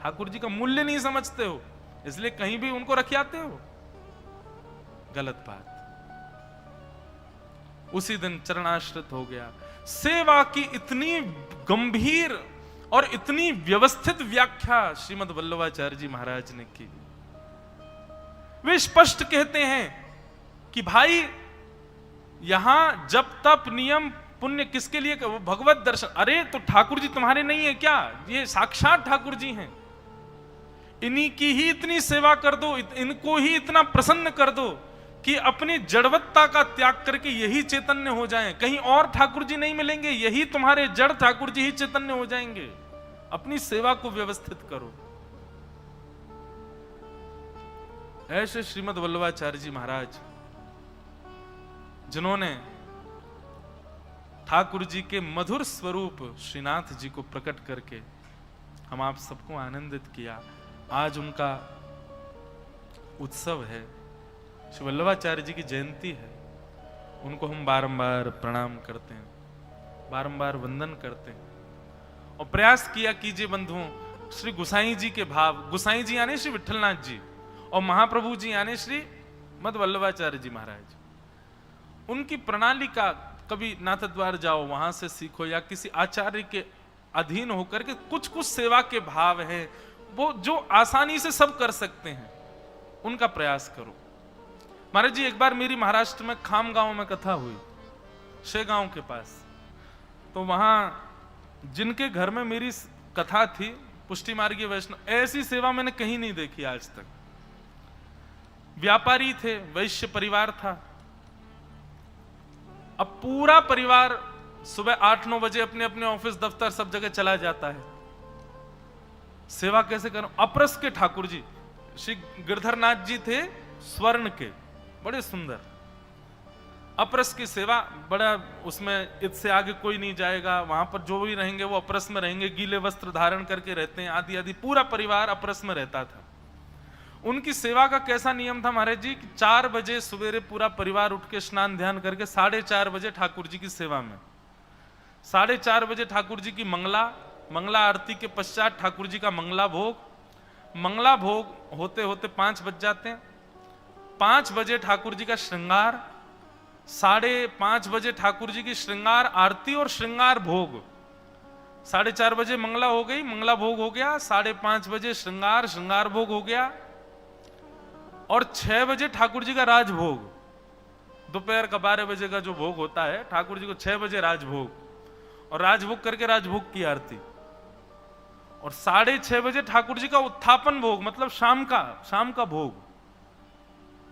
ठाकुर जी का मूल्य नहीं समझते हो, इसलिए कहीं भी उनको रख आते हो। गलत बात। उसी दिन चरणाश्रित हो गया। सेवा की इतनी गंभीर और इतनी व्यवस्थित व्याख्या श्रीमद् वल्लभाचार्य जी महाराज ने की। वे स्पष्ट कहते हैं कि भाई यहां जप तप नियम पुण्य किसके लिए? भगवत दर्शन। अरे तो ठाकुर जी तुम्हारे नहीं है क्या? ये साक्षात ठाकुर जी हैं, इन्हीं की ही इतनी सेवा कर दो, इनको ही इतना प्रसन्न कर दो कि अपनी जड़वत्ता का त्याग करके यही चैतन्य हो जाएं। कहीं और ठाकुर जी नहीं मिलेंगे, यही तुम्हारे जड़ ठाकुर जी ही चैतन्य हो जाएंगे। अपनी सेवा को व्यवस्थित करो। ऐसे श्रीमद् वल्लभाचार्य जी महाराज, जिन्होंने ठाकुर जी के मधुर स्वरूप श्रीनाथ जी को प्रकट करके हम आप सबको आनंदित किया। आज उनका उत्सव है, श्री वल्लभाचार्य जी की जयंती है। उनको हम बारंबार प्रणाम करते हैं, बारंबार वंदन करते हैं और प्रयास किया कीजिए बंधुओं, श्री गुसाई जी के भाव, गुसाई जी यानी श्री विठलनाथ जी और महाप्रभु जी यानी श्री मद वल्लभाचार्य जी महाराज, उनकी प्रणाली का कभी नाथद्वार जाओ, वहां से सीखो, या किसी आचार्य के अधीन होकर के कुछ कुछ सेवा के भाव हैं वो जो आसानी से सब कर सकते हैं, उनका प्रयास करो। महाराज जी एक बार मेरी महाराष्ट्र में खाम गांव में कथा हुई, शेगांव के पास। तो वहां जिनके घर में मेरी कथा थी, पुष्टि मार्गीय वैष्णव, ऐसी सेवा मैंने कहीं नहीं देखी आज तक। व्यापारी थे, वैश्य परिवार था। अब पूरा परिवार सुबह 8-9 बजे अपने अपने ऑफिस दफ्तर सब जगह चला जाता है। सेवा कैसे करूं? अपरस के ठाकुर जी श्री गिरधरनाथ जी थे, स्वर्ण के, बड़े सुंदर। अपरस की सेवा बड़ा, उसमें इससे आगे कोई नहीं जाएगा। वहां पर जो भी रहेंगे वो अपरस में रहेंगे, गीले वस्त्र धारण करके रहते हैं, आदि आदि। पूरा परिवार अपरस में रहता था। उनकी सेवा का कैसा नियम था महाराज जी कि 4 बजे सवेरे पूरा परिवार उठ के स्नान ध्यान करके 4:30 बजे ठाकुर जी की सेवा में, 4:30 बजे ठाकुर जी की मंगला आरती के पश्चात ठाकुर जी का मंगला भोग होते होते 5 बज जाते हैं। 5 बजे ठाकुर जी का श्रृंगार, 5:30 बजे ठाकुर जी की श्रृंगार आरती और श्रृंगार भोग। 4:30 बजे मंगला हो गई, मंगला भोग हो गया, 5:30 बजे श्रृंगार भोग हो गया, और 6 बजे ठाकुर जी का राजभोग। दोपहर का 12 बजे का जो भोग होता है, ठाकुर जी को 6 बजे राजभोग, और राजभोग करके राजभोग की आरती, और 6:30 बजे ठाकुर जी का उत्थापन भोग, मतलब शाम का भोग।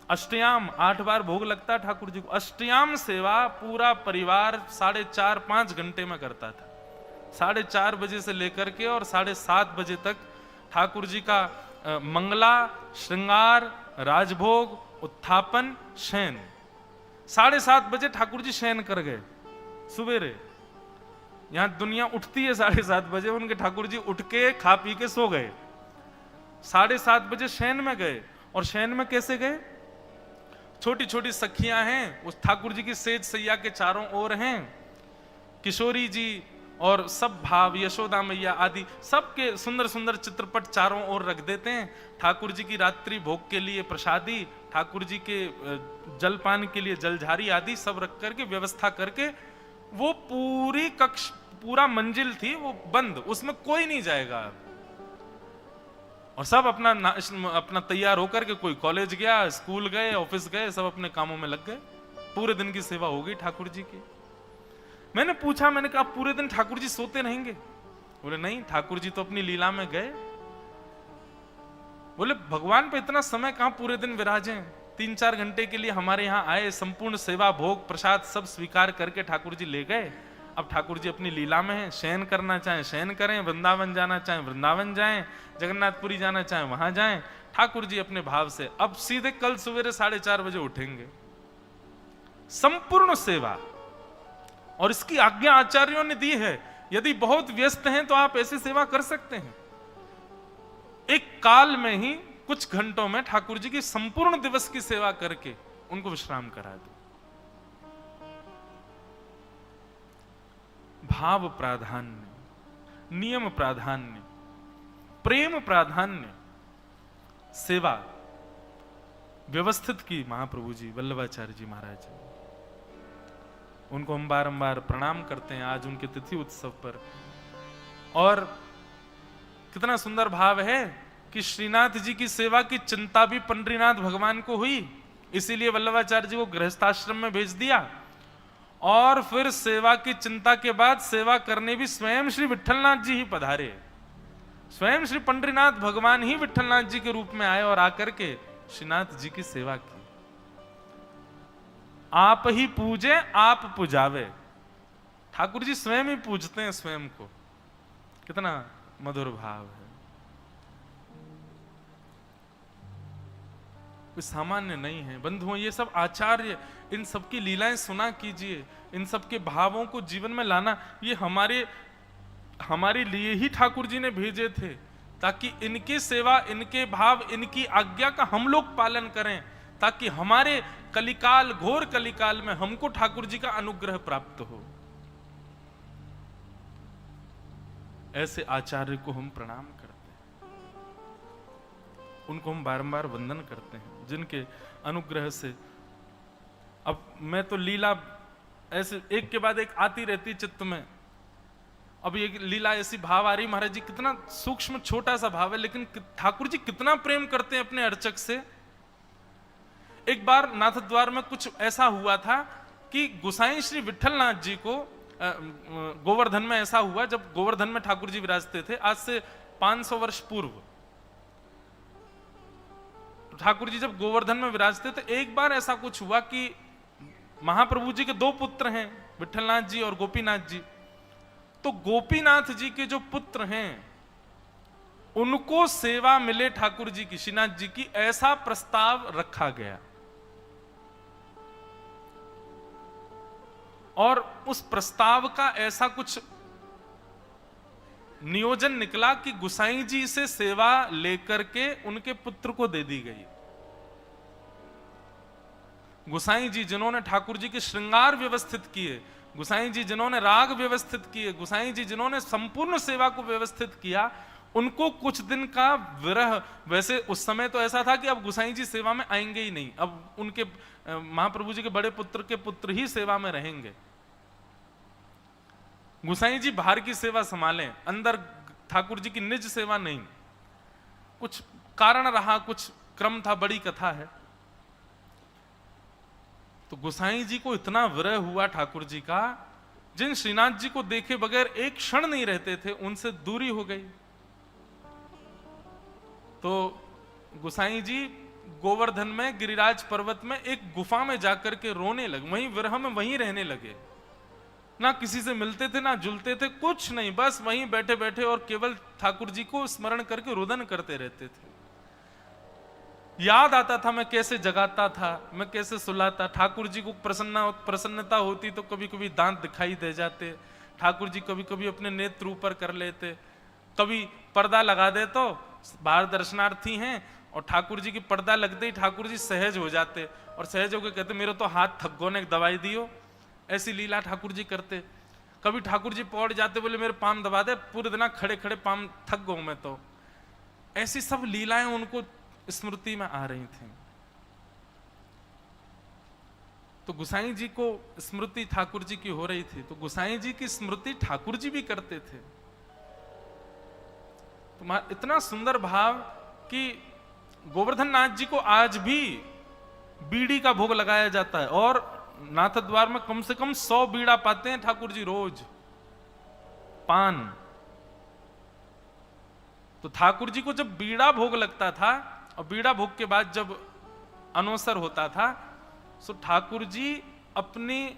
अष्टयाम 8 बार भोग लगता है ठाकुर जी को। अष्टयाम सेवा पूरा परिवार 4.5-5 घंटे में करता था। 4:30 बजे से लेकर के और 7:30 बजे तक ठाकुर जी का मंगला, श्रृंगार, राजभोग उत्थापन शयन। 7:30 बजे ठाकुर जी शयन कर गए सुबेरे। यहां दुनिया उठती है 7:30 बजे, उनके ठाकुर जी उठ के खा पी के सो गए। 7:30 बजे शयन में गए। और शयन में कैसे गए? छोटी छोटी सखियां हैं, उस ठाकुर जी की सेज सैया के चारों ओर हैं, किशोरी जी और सब भाव, यशोदा मैया आदि सबके सुंदर सुंदर चित्रपट चारों ओर रख देते हैं। ठाकुर जी की रात्रि भोग के लिए प्रसादी, ठाकुर जी के जलपान के लिए जलझारी आदि सब रख करके व्यवस्था करके, वो पूरी कक्ष, पूरा मंजिल थी वो बंद, उसमें कोई नहीं जाएगा। और सब अपना तैयार होकर के, कोई कॉलेज गया, स्कूल गए, ऑफिस गए, सब अपने कामों में लग गए। पूरे दिन की सेवा हो गई ठाकुर जी की। मैंने पूछा, मैंने कहा पूरे दिन ठाकुर जी सोते रहेंगे? बोले नहीं, ठाकुर जी तो अपनी लीला में गए। बोले भगवान पे इतना समय कहां पूरे दिन विराजे? 3-4 घंटे के लिए हमारे यहां आए, संपूर्ण सेवा भोग प्रसाद सब स्वीकार करके ठाकुर जी ले गए। अब ठाकुर जी अपनी लीला में हैं, शयन करना चाहें शयन करें, वृंदावन जाना चाहें वृंदावन जाएं, जगन्नाथपुरी जाना चाहें वहां जाएं। ठाकुर जी अपने भाव से अब सीधे कल सवेरे 4:30 बजे उठेंगे। संपूर्ण सेवा, और इसकी आज्ञा आचार्यों ने दी है, यदि बहुत व्यस्त हैं तो आप ऐसी सेवा कर सकते हैं। एक काल में ही कुछ घंटों में ठाकुर जी की संपूर्ण दिवस की सेवा करके उनको विश्राम करा दो। भाव प्राधान्य, नियम प्राधान्य, प्रेम प्राधान्य सेवा व्यवस्थित की महाप्रभु जी, वल्लभाचार्य जी महाराज। उनको हम बारंबार प्रणाम करते हैं आज उनके तिथि उत्सव पर। और कितना सुंदर भाव है कि श्रीनाथ जी की सेवा की चिंता भी पंडरीनाथ भगवान को हुई, इसीलिए वल्लभाचार्य जी को गृहस्थाश्रम में भेज दिया। और फिर सेवा की चिंता के बाद सेवा करने भी स्वयं श्री विठलनाथ जी ही पधारे। स्वयं श्री पंडरीनाथ भगवान ही विठलनाथ जी के रूप में आए और आकर के श्रीनाथ जी की सेवा की। आप ही पूजे आप पुजावे, ठाकुर जी स्वयं ही पूजते हैं स्वयं को। कितना मधुर भाव है। कोई सामान्य नहीं है बंधुओं, ये सब आचार्य, इन सबकी लीलाएं सुना कीजिए, इन सबके भावों को जीवन में लाना, ये हमारे लिए ही ठाकुर जी ने भेजे थे, ताकि इनकी सेवा, इनके भाव, इनकी आज्ञा का हम लोग पालन करें, ताकि हमारे कलिकाल, घोर कलिकाल में हमको ठाकुर जी का अनुग्रह प्राप्त हो। ऐसे आचार्य को हम प्रणाम करते हैं, उनको हम बारंबार वंदन करते हैं, जिनके अनुग्रह से अब मैं तो लीला ऐसे एक के बाद एक आती रहती चित्त में। अब ये लीला ऐसी भाव आ रही, महाराज जी कितना सूक्ष्म छोटा सा भाव है, लेकिन ठाकुर जी कितना प्रेम करते हैं अपने अर्चक से। एक बार नाथद्वार में कुछ ऐसा हुआ था कि गोसाई श्री विठलनाथ जी को गोवर्धन में ऐसा हुआ, जब गोवर्धन में ठाकुर जी विराजते थे आज से 500 वर्ष पूर्व, तो ठाकुर जी जब गोवर्धन में विराजते थे, एक बार ऐसा कुछ हुआ कि महाप्रभु जी के 2 पुत्र हैं, विठलनाथ जी और गोपीनाथ जी। तो गोपीनाथ जी के जो पुत्र हैं उनको सेवा मिले ठाकुर जी की, श्रीनाथ जी की, ऐसा प्रस्ताव रखा गया। और उस प्रस्ताव का ऐसा कुछ नियोजन निकला कि गुसाई जी से सेवा लेकर के उनके पुत्र को दे दी गई। गुसाई जी जिन्होंने ठाकुर जी के श्रृंगार व्यवस्थित किए, गुसाई जी जिन्होंने राग व्यवस्थित किए, गुसाई जी जिन्होंने संपूर्ण सेवा को व्यवस्थित किया, उनको कुछ दिन का विरह, वैसे उस समय तो ऐसा था कि अब गुसाई जी सेवा में आएंगे ही नहीं, अब उनके महाप्रभु जी के बड़े पुत्र के पुत्र ही सेवा में रहेंगे। गुसाई जी बाहर की सेवा संभालें, अंदर ठाकुर जी की निज सेवा नहीं। कुछ कारण रहा, कुछ क्रम था, बड़ी कथा है। तो गुसाई जी को इतना विरह हुआ ठाकुर जी का, जिन श्रीनाथ जी को देखे बगैर एक क्षण नहीं रहते थे, उनसे दूरी हो गई। तो गुसाई जी गोवर्धन में, गिरिराज पर्वत में एक गुफा में जाकर के रोने लगे, वहीं विरह में वहीं रहने लगे। ना किसी से मिलते थे, ना जुलते थे, कुछ नहीं, बस वहीं बैठे बैठे और केवल ठाकुर जी को स्मरण करके रुदन करते रहते थे। याद आता था मैं कैसे जगाता था, मैं कैसे सुलाता। ठाकुर जी को प्रसन्नता होती तो कभी कभी दांत दिखाई दे जाते, ठाकुर जी कभी कभी अपने नेत्र ऊपर कर लेते, कभी पर्दा लगा दे तो बाहर दर्शनार्थी हैं और ठाकुर जी की पर्दा लगते ही ठाकुर जी सहज हो जाते और सहज होकर कहते मेरे तो हाथ थक गो ने दवाई दियो। ऐसी लीला ठाकुर जी करते। कभी ठाकुर जी पौड़ जाते, बोले मेरे पाम दबा दे, पूरे दिन खड़े खड़े पाम थक गो मैं तो। ऐसी सब लीलाएं उनको स्मृति में आ रही थी। तो गुसाई जी को स्मृति ठाकुर जी की हो रही थी, तो गुसाई जी की स्मृति ठाकुर जी भी करते थे। तो इतना सुंदर भाव कि गोवर्धन नाथ जी को आज भी बीड़ी का भोग लगाया जाता है और नाथ द्वार में कम से कम 100 बीड़ा पाते हैं ठाकुर जी रोज, पान। तो ठाकुर जी को जब बीड़ा भोग लगता था और बीड़ा भोग के बाद जब अनोसर होता था, तो ठाकुर जी अपनी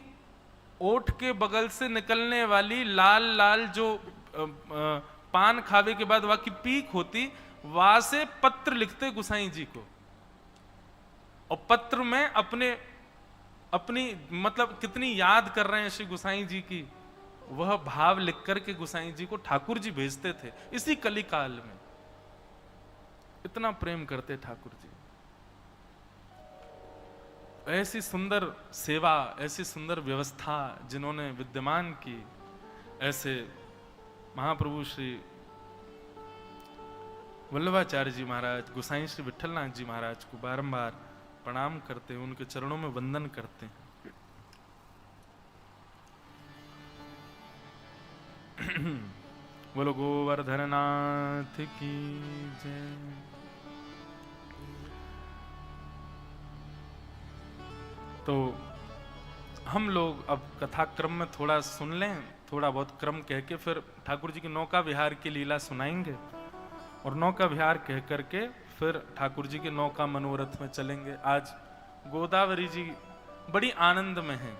ओठ के बगल से निकलने वाली लाल लाल जो पान खावे के बाद वहां की पीक होती, वहां से पत्र लिखते गुसाई जी को और पत्र में अपनी मतलब कितनी याद कर रहे हैं श्री गुसाई जी की, वह भाव लिख करके गुसाई जी को ठाकुर जी भेजते थे। इसी कली काल में इतना प्रेम करते ठाकुर जी। ऐसी सुंदर सेवा, ऐसी सुंदर व्यवस्था जिन्होंने विद्यमान की, ऐसे महाप्रभु श्री वल्लभाचार्य जी महाराज, गुसाई श्री विठलनाथ जी महाराज को बारंबार प्रणाम करते हैं, उनके चरणों में वंदन करते हैं। बोलो गोवर्धननाथ की जय। तो हम लोग अब कथाक्रम में थोड़ा सुन लें, थोड़ा बहुत क्रम कह के फिर ठाकुर जी की नौका विहार की लीला सुनाएंगे और नौका विहार कह करके फिर ठाकुर जी के नौका मनोरथ में चलेंगे। आज गोदावरी जी बड़ी आनंद में हैं,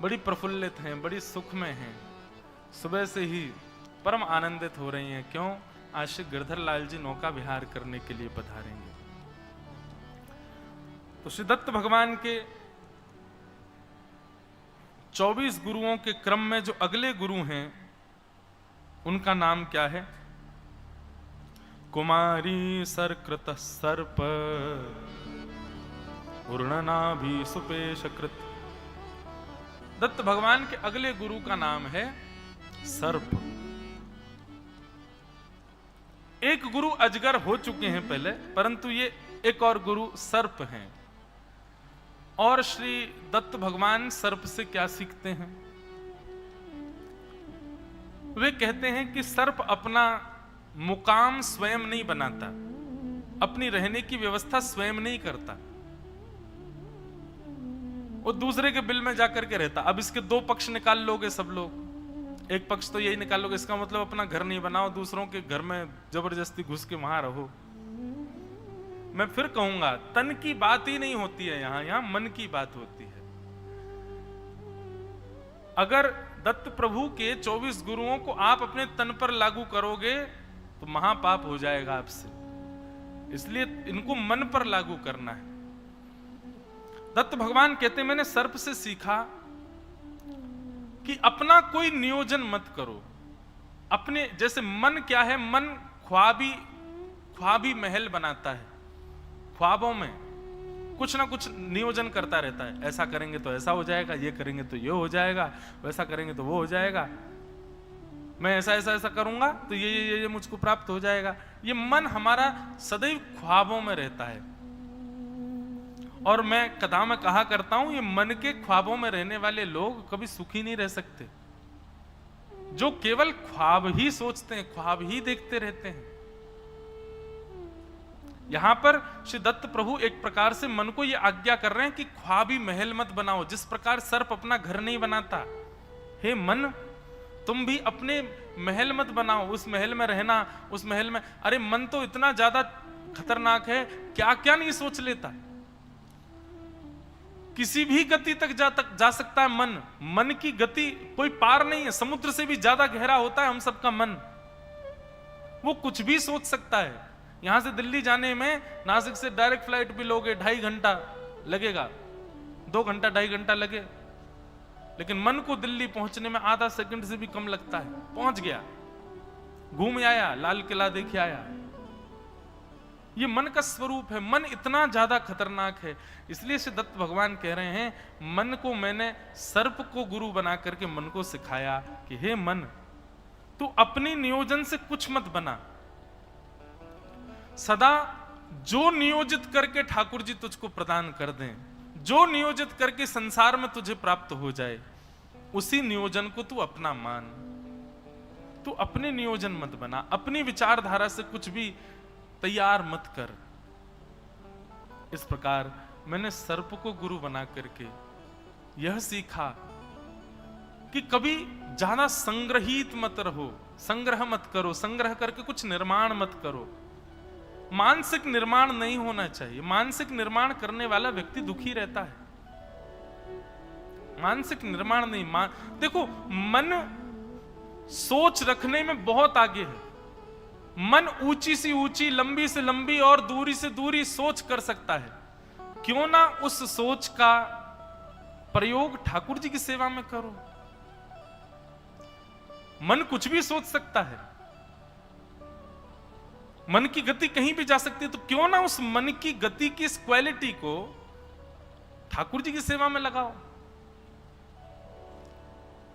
बड़ी प्रफुल्लित हैं, बड़ी सुख में हैं, सुबह से ही परम आनंदित हो रही हैं। क्यों? आज श्री गिरधर लाल जी नौका विहार करने के लिए पधारेंगे। तो श्री दत्त भगवान के 24 गुरुओं के क्रम में जो अगले गुरु हैं उनका नाम क्या है? कुमारी सरकृत सर्प उर्णनाभि सुपेश कृत। दत्त भगवान के अगले गुरु का नाम है सर्प। एक गुरु अजगर हो चुके हैं पहले, परंतु ये एक और गुरु सर्प हैं। और श्री दत्त भगवान सर्प से क्या सीखते हैं? वे कहते हैं कि सर्प अपना मुकाम स्वयं नहीं बनाता, अपनी रहने की व्यवस्था स्वयं नहीं करता, वो दूसरे के बिल में जाकर के रहता। अब इसके दो पक्ष निकाल लोगे सब लोग। एक पक्ष तो यही निकाल लोगे, इसका मतलब अपना घर नहीं बनाओ, दूसरों के घर में जबरदस्ती घुस के वहां रहो। मैं फिर कहूंगा, तन की बात ही नहीं होती है यहां मन की बात होती है। अगर दत्त प्रभु के 24 गुरुओं को आप अपने तन पर लागू करोगे तो महापाप हो जाएगा आपसे, इसलिए इनको मन पर लागू करना है। दत्त भगवान कहते, मैंने सर्प से सीखा कि अपना कोई नियोजन मत करो। अपने जैसे मन क्या है, मन ख्वाबी महल बनाता है, ख्वाबों में कुछ ना कुछ नियोजन करता रहता है। ऐसा करेंगे तो ऐसा हो जाएगा, ये करेंगे तो ये हो जाएगा, वैसा करेंगे तो वो हो जाएगा, मैं ऐसा ऐसा ऐसा करूंगा तो ये मुझको प्राप्त हो जाएगा। ये मन हमारा सदैव ख्वाबों में रहता है। और मैं कथा में कहा करता हूं, ये मन के ख्वाबों में रहने वाले लोग कभी सुखी नहीं रह सकते। जो केवल ख्वाब ही सोचते हैं, ख्वाब ही देखते रहते हैं। यहां पर श्री दत्त प्रभु एक प्रकार से मन को यह आज्ञा कर रहे हैं कि ख्वाबी महल मत बनाओ। जिस प्रकार सर्प अपना घर नहीं बनाता, हे मन तुम भी अपने महल मत बनाओ, उस महल में रहना, उस महल में। अरे मन तो इतना ज्यादा खतरनाक है, क्या क्या नहीं सोच लेता, किसी भी गति तक जा सकता है मन। मन की गति कोई पार नहीं है, समुद्र से भी ज्यादा गहरा होता है हम सबका मन। वो कुछ भी सोच सकता है। यहां से दिल्ली जाने में नासिक से डायरेक्ट फ्लाइट भी लोगे 2.5 घंटा लगेगा, 2 घंटा 2.5 घंटा लगे, लेकिन मन को दिल्ली पहुंचने में आधा सेकंड से भी कम लगता है। पहुंच गया, घूम आया, लाल किला देख आया। ये मन का स्वरूप है। मन इतना ज्यादा खतरनाक है, इसलिए से दत्त भगवान कह रहे हैं मन को मैंने सर्प को गुरु बना करके मन को सिखाया कि हे मन, तू अपनी नियोजन से कुछ मत बना, सदा जो नियोजित करके ठाकुर जी तुझको प्रदान कर दें, जो नियोजित करके संसार में तुझे प्राप्त हो जाए, उसी नियोजन को तू अपना मान। तू अपने नियोजन मत बना, अपनी विचारधारा से कुछ भी तैयार मत कर। इस प्रकार मैंने सर्प को गुरु बना करके यह सीखा कि कभी ज्यादा संग्रहित मत रहो, संग्रह मत करो, संग्रह करके कुछ निर्माण मत करो। मानसिक निर्माण नहीं होना चाहिए। मानसिक निर्माण करने वाला व्यक्ति दुखी रहता है। मानसिक निर्माण नहीं, देखो मन सोच रखने में बहुत आगे है। मन ऊंची से ऊंची, लंबी से लंबी और दूरी से दूरी सोच कर सकता है। क्यों ना उस सोच का प्रयोग ठाकुर जी की सेवा में करो। मन कुछ भी सोच सकता है, मन की गति कहीं भी जा सकती है, तो क्यों ना उस मन की गति की इस क्वालिटी को ठाकुर जी की सेवा में लगाओ।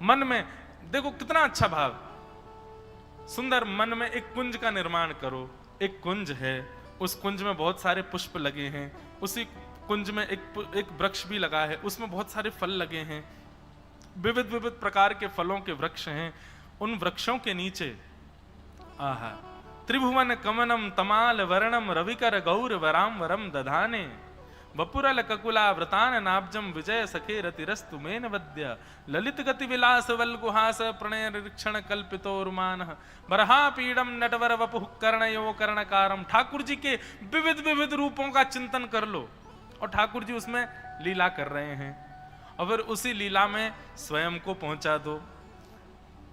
मन में देखो कितना अच्छा भाव, सुंदर मन में एक कुंज का निर्माण करो। एक कुंज है, उस कुंज में बहुत सारे पुष्प लगे हैं, उसी कुंज में एक वृक्ष भी लगा है, उसमें बहुत सारे फल लगे हैं, विविध विविध प्रकार के फलों के वृक्ष हैं। उन वृक्षों के नीचे आहा त्रिभुवन कमनम तमाल वर्णम रविकर गौर वराम वरम दधाने वपुरल ककुला व्रतान नाब्जम विजय सखे रतिरस्तु मेन वद्य ललित गति विलास वल्गुहास प्रणय निरीक्षण कल्पितोर्मान बरहा पीडम नटवर वपुः कर्णयो कर्णकारम। ठाकुर जी के विविध विविध रूपों का चिंतन कर लो, और ठाकुर जी उसमें लीला कर रहे हैं, और फिर उसी लीला में स्वयं को पहुंचा दो।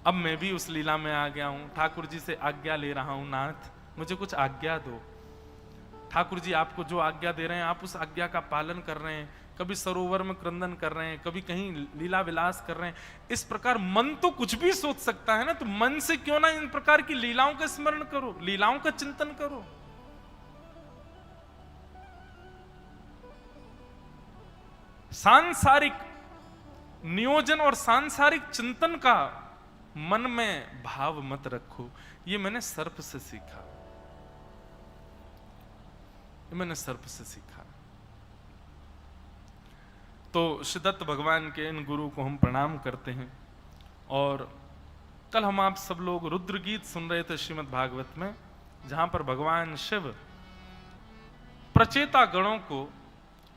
अब मैं भी उस लीला में आ गया हूं, ठाकुर जी से आज्ञा ले रहा हूं, नाथ मुझे कुछ आज्ञा दो। ठाकुर जी आपको जो आज्ञा दे रहे हैं आप उस आज्ञा का पालन कर रहे हैं। कभी सरोवर में क्रंदन कर रहे हैं, कभी कहीं लीला विलास कर रहे हैं। इस प्रकार मन तो कुछ भी सोच सकता है ना, तो मन से क्यों ना इन प्रकार की लीलाओं का स्मरण करो, लीलाओं का चिंतन करो। सांसारिक नियोजन और सांसारिक चिंतन का मन में भाव मत रखो। ये मैंने सर्प से सीखा, ये मैंने सर्प से सीखा। तो श्रीदत्त भगवान के इन गुरु को हम प्रणाम करते हैं। और कल हम आप सब लोग रुद्र गीत सुन रहे थे श्रीमद् भागवत में, जहां पर भगवान शिव प्रचेता गणों को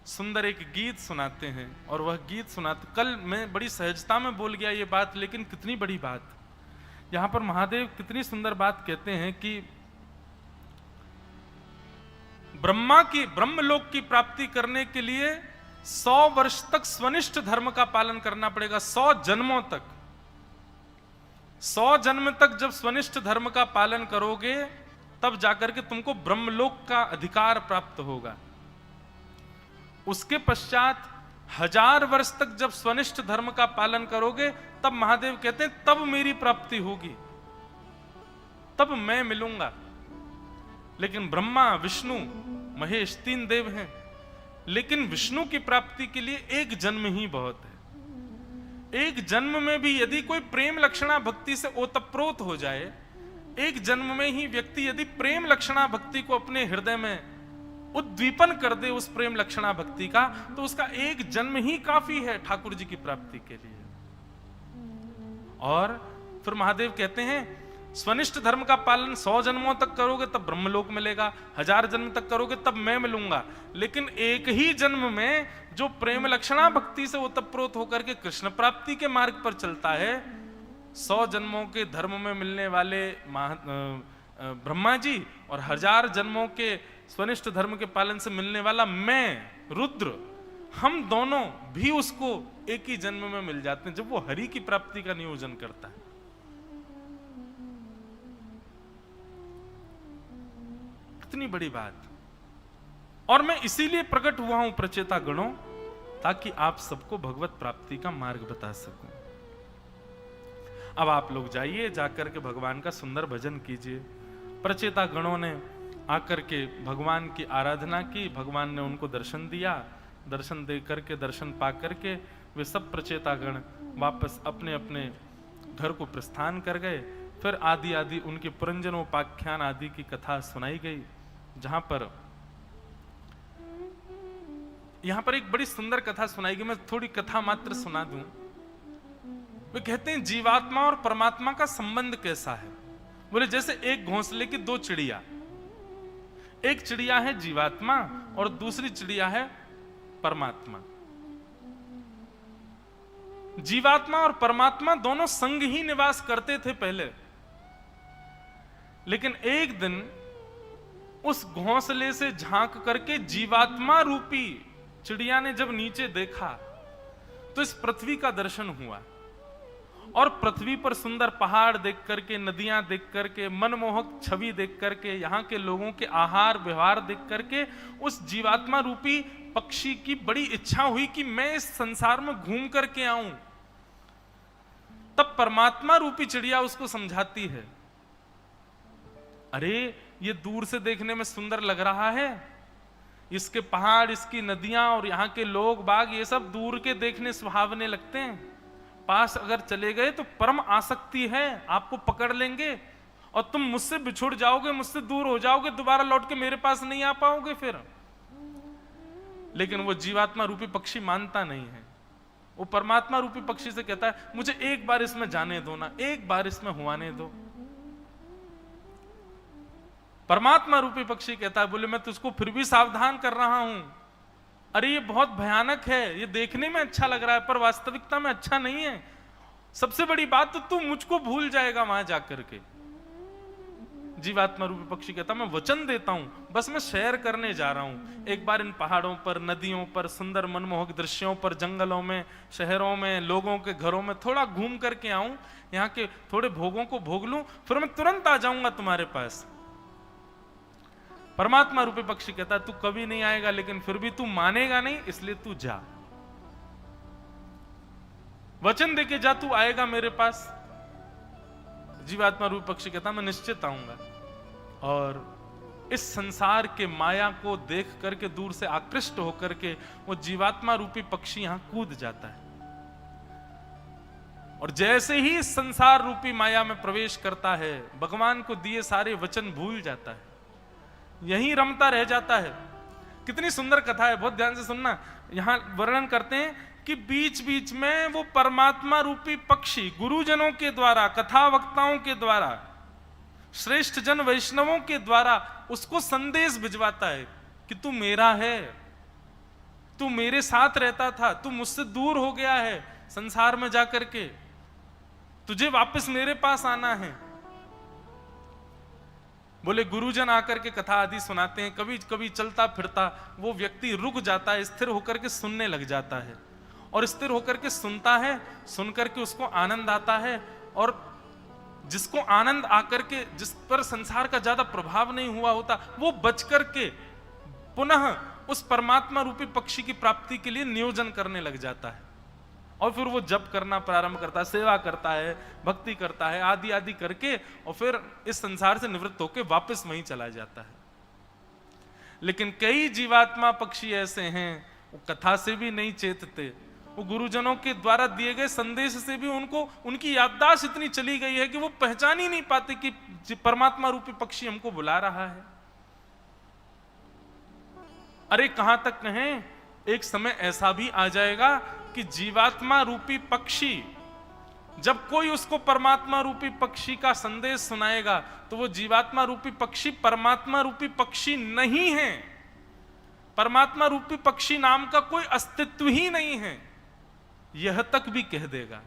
सुंदर एक गीत सुनाते हैं। और वह गीत सुनाते, कल मैं बड़ी सहजता में बोल गया ये बात, लेकिन कितनी बड़ी बात। यहां पर महादेव कितनी सुंदर बात कहते हैं कि ब्रह्मलोक की प्राप्ति करने के लिए 100 वर्ष तक स्वनिष्ठ धर्म का पालन करना पड़ेगा। 100 जन्मों तक, 100 जन्म तक जब स्वनिष्ठ धर्म का पालन करोगे तब जाकर के तुमको ब्रह्मलोक का अधिकार प्राप्त होगा। उसके पश्चात 1000 वर्ष तक जब स्वनिष्ठ धर्म का पालन करोगे तब महादेव कहते हैं तब मेरी प्राप्ति होगी, तब मैं मिलूंगा। लेकिन ब्रह्मा विष्णु महेश 3 देव हैं, लेकिन विष्णु की प्राप्ति के लिए एक जन्म ही बहुत है। एक जन्म में भी यदि कोई प्रेम लक्षणा भक्ति से ओतप्रोत हो जाए, एक जन्म में ही व्यक्ति यदि प्रेम लक्षणा भक्ति को अपने हृदय में उद्दीपन कर दे उस प्रेम लक्षणा भक्ति का, तो उसका एक जन्म ही काफी है ठाकुर जी की प्राप्ति के लिए। और फिर महादेव कहते हैं स्वनिष्ठ धर्म का पालन 100 जन्मों तक करोगे तब ब्रह्मलोक मिलेगा, 1000 जन्म तक करोगे तब मैं मिलूंगा। लेकिन एक ही जन्म में जो प्रेम लक्षणा भक्ति से ओतप्रोत होकर के कृष्ण प्राप्ति के मार्ग पर चलता है, 100 जन्मों के धर्म में मिलने वाले ब्रह्मा जी और 1000 जन्मों के स्वनिष्ठ धर्म के पालन से मिलने वाला मैं रुद्र, हम दोनों भी उसको एक ही जन्म में मिल जाते हैं जब वो हरि की प्राप्ति का नियोजन करता है। कितनी बड़ी बात। और मैं इसीलिए प्रकट हुआ हूं प्रचेता गणों, ताकि आप सबको भगवत प्राप्ति का मार्ग बता सकूं। अब आप लोग जाइए, जाकर के भगवान का सुंदर भजन कीजिए। प्रचेता गणों ने आकर के भगवान की आराधना की, भगवान ने उनको दर्शन दिया। दर्शन दे करके, दर्शन पा करके वे सब प्रचेता गण वापस अपने अपने घर को प्रस्थान कर गए। फिर आदि आदि उनके पुरंजनोपाख्यान आदि की कथा सुनाई गई, जहां पर यहां पर एक बड़ी सुंदर कथा सुनाई गई। मैं थोड़ी कथा मात्र सुना दूं। वे कहते हैं जीवात्मा और परमात्मा का संबंध कैसा है। बोले जैसे एक घोंसले की दो चिड़िया, एक चिड़िया है जीवात्मा और दूसरी चिड़िया है परमात्मा। जीवात्मा और परमात्मा दोनों संग ही निवास करते थे पहले, लेकिन एक दिन उस घोंसले से झांक करके जीवात्मा रूपी चिड़िया ने जब नीचे देखा तो इस पृथ्वी का दर्शन हुआ, और पृथ्वी पर सुंदर पहाड़ देख करके, नदियां देख करके, मनमोहक छवि देख करके, यहाँ के लोगों के आहार व्यवहार देख करके उस जीवात्मा रूपी पक्षी की बड़ी इच्छा हुई कि मैं इस संसार में घूम करके आऊं। तब परमात्मा रूपी चिड़िया उसको समझाती है, अरे ये दूर से देखने में सुंदर लग रहा है, इसके पहाड़, इसकी नदियां और यहाँ के लोग बाग, ये सब दूर के देखने सुहावने लगते हैं। पास अगर चले गए तो परम आसक्ति है, आपको पकड़ लेंगे और तुम मुझसे बिछुड़ जाओगे, मुझसे दूर हो जाओगे, दोबारा लौट के मेरे पास नहीं आ पाओगे फिर। लेकिन वो जीवात्मा रूपी पक्षी मानता नहीं है। वो परमात्मा रूपी पक्षी से कहता है, मुझे एक बार इसमें जाने दो ना, एक बार इसमें हुआने दो। परमात्मा रूपी पक्षी कहता है, बोले मैं तुझको फिर भी सावधान कर रहा हूं, अरे ये बहुत भयानक है, ये देखने में अच्छा लग रहा है पर वास्तविकता में अच्छा नहीं है। सबसे बड़ी बात तो तू मुझको भूल जाएगा वहां जाकर के। जीवात्मा रूपी पक्षी कहता, मैं वचन देता हूं, बस मैं शेयर करने जा रहा हूं। एक बार इन पहाड़ों पर, नदियों पर, सुंदर मनमोहक दृश्यों पर, जंगलों में, शहरों में, लोगों के घरों में थोड़ा घूम करके आऊं, यहाँ के थोड़े भोगों को भोग लूं, फिर मैं तुरंत आ जाऊंगा तुम्हारे पास। परमात्मा रूपी पक्षी कहता, तू कभी नहीं आएगा, लेकिन फिर भी तू मानेगा नहीं, इसलिए तू जा, वचन देके जा, तू आएगा मेरे पास। जीवात्मा रूपी पक्षी कहता, मैं निश्चित आऊंगा। और इस संसार के माया को देख करके, दूर से आकृष्ट होकर के वो जीवात्मा रूपी पक्षी यहां कूद जाता है, और जैसे ही इस संसार रूपी माया में प्रवेश करता है, भगवान को दिए सारे वचन भूल जाता है, यहीं रमता रह जाता है। कितनी सुंदर कथा है, बहुत ध्यान से सुनना। यहां वर्णन करते हैं कि बीच बीच में वो परमात्मा रूपी पक्षी गुरुजनों के द्वारा, कथा वक्ताओं के द्वारा, श्रेष्ठ जन वैष्णवों के द्वारा उसको संदेश भिजवाता है कि तू मेरा है, तू मेरे साथ रहता था, तू मुझसे दूर हो गया है संसार में जाकर के, तुझे वापस मेरे पास आना है। बोले गुरुजन आकर के कथा आदि सुनाते हैं, कभी कभी चलता फिरता वो व्यक्ति रुक जाता है, स्थिर होकर के सुनने लग जाता है, और स्थिर होकर के सुनता है, सुन करके उसको आनंद आता है, और जिसको आनंद आकर के, जिस पर संसार का ज्यादा प्रभाव नहीं हुआ होता, वो बच करके पुनः उस परमात्मा रूपी पक्षी की प्राप्ति के लिए नियोजन करने लग जाता है, और फिर वो जप करना प्रारंभ करता है, सेवा करता है, भक्ति करता है, आदि आदि करके, और फिर इस संसार से निवृत्त होकर वापस वहीं चला जाता है। लेकिन कई जीवात्मा पक्षी ऐसे हैं, वो कथा से भी नहीं चेतते, वो गुरुजनों के द्वारा दिए गए संदेश से भी उनको, उनकी याददाश्त इतनी चली गई है कि वो पहचान ही नहीं पाते कि परमात्मा रूपी पक्षी हमको बुला रहा है। अरे कहां तक कहें, एक समय ऐसा भी आ जाएगा कि जीवात्मा रूपी पक्षी, जब कोई उसको परमात्मा रूपी पक्षी का संदेश सुनाएगा, तो वो जीवात्मा रूपी पक्षी परमात्मा रूपी पक्षी नहीं है, परमात्मा रूपी पक्षी नाम का कोई अस्तित्व ही नहीं है, यह तक भी कह देगा।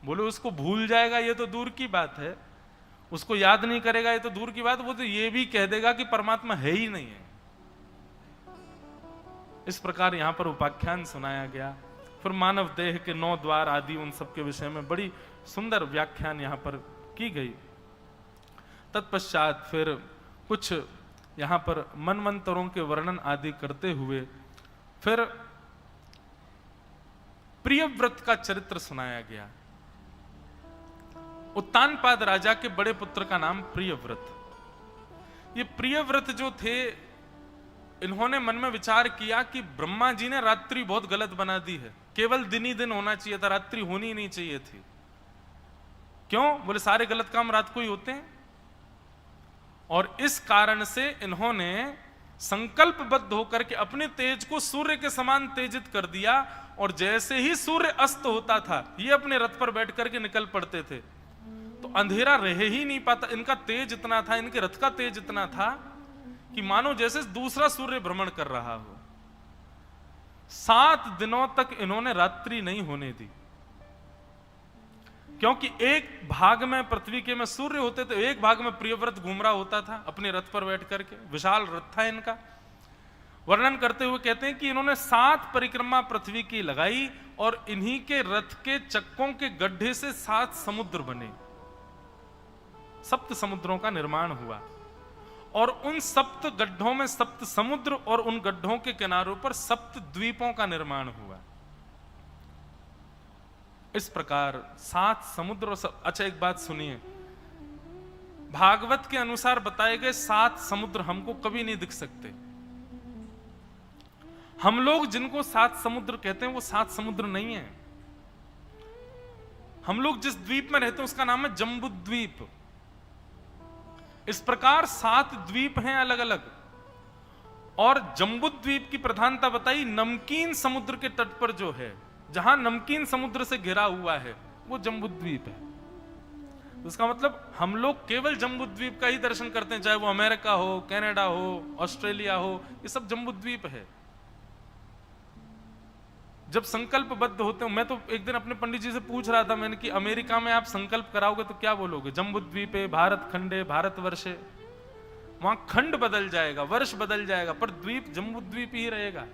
बोले उसको भूल जाएगा, ये तो दूर की बात है, उसको याद नहीं करेगा, ये तो दूर की बात, वो तो ये भी कह देगा कि परमात्मा है ही नहीं है। इस प्रकार यहां पर उपाख्यान सुनाया गया। फिर मानव देह के 9 द्वार आदि, उन सब के विषय में बड़ी सुंदर व्याख्यान यहां पर की गई। तत्पश्चात फिर कुछ यहां पर मनवंतरों के वर्णन आदि करते हुए फिर प्रियव्रत का चरित्र सुनाया गया। उत्तानपाद राजा के बड़े पुत्र का नाम प्रियव्रत। ये प्रियव्रत जो थे, इन्होंने मन में विचार किया कि ब्रह्मा जी ने रात्रि बहुत गलत बना दी है, केवल दिन ही दिन होना चाहिए था, रात्रि होनी नहीं चाहिए थी। क्यों? बोले सारे गलत काम रात को ही होते हैं। और इस कारण से इन्होंने संकल्पबद्ध होकर के अपने तेज को सूर्य के समान तेजित कर दिया, और जैसे ही सूर्य अस्त होता था ये अपने रथ पर बैठ करके निकल पड़ते थे, तो अंधेरा रह ही नहीं पाता। इनका तेज इतना था, इनके रथ का तेज इतना था कि मानो जैसे दूसरा सूर्य भ्रमण कर रहा हो। 7 दिनों तक इन्होंने रात्रि नहीं होने दी, क्योंकि एक भाग में पृथ्वी के में सूर्य होते थे, एक भाग में प्रियव्रत घूम रहा होता था अपने रथ पर बैठ करके। विशाल रथ था इनका। वर्णन करते हुए कहते हैं कि इन्होंने 7 परिक्रमा पृथ्वी की लगाई, और इन्हीं के रथ के चक्कों के गड्ढे से 7 समुद्र बने, 7 समुद्रों का निर्माण हुआ। और उन 7 गड्ढों में 7 समुद्र, और उन गड्ढों के किनारों पर 7 द्वीपों का निर्माण हुआ। इस प्रकार 7 समुद्र और अच्छा, एक बात सुनिए, भागवत के अनुसार बताए गए 7 समुद्र हमको कभी नहीं दिख सकते। हम लोग जिनको 7 समुद्र कहते हैं वो 7 समुद्र नहीं है। हम लोग जिस द्वीप में रहते हैं उसका नाम है जम्बू द्वीप। इस प्रकार 7 द्वीप हैं अलग अलग, और जम्बू द्वीप की प्रधानता बताई नमकीन समुद्र के तट पर जो है, जहां नमकीन समुद्र से घिरा हुआ है, वो जम्बू द्वीप है। उसका मतलब हम लोग केवल जम्बू द्वीप का ही दर्शन करते हैं, चाहे वो अमेरिका हो, कनाडा हो, ऑस्ट्रेलिया हो, ये सब जम्बू द्वीप है। जब संकल्पबद्ध होते हो, मैं तो एक दिन अपने पंडित जी से पूछ रहा था मैंने कि अमेरिका में आप संकल्प कराओगे तो क्या बोलोगे? जम्बू द्वीप है, भारत खंड है, भारतवर्ष है। वहां खंड बदल जाएगा, वर्ष बदल जाएगा, पर द्वीप जम्बू द्वीप ही रहेगा।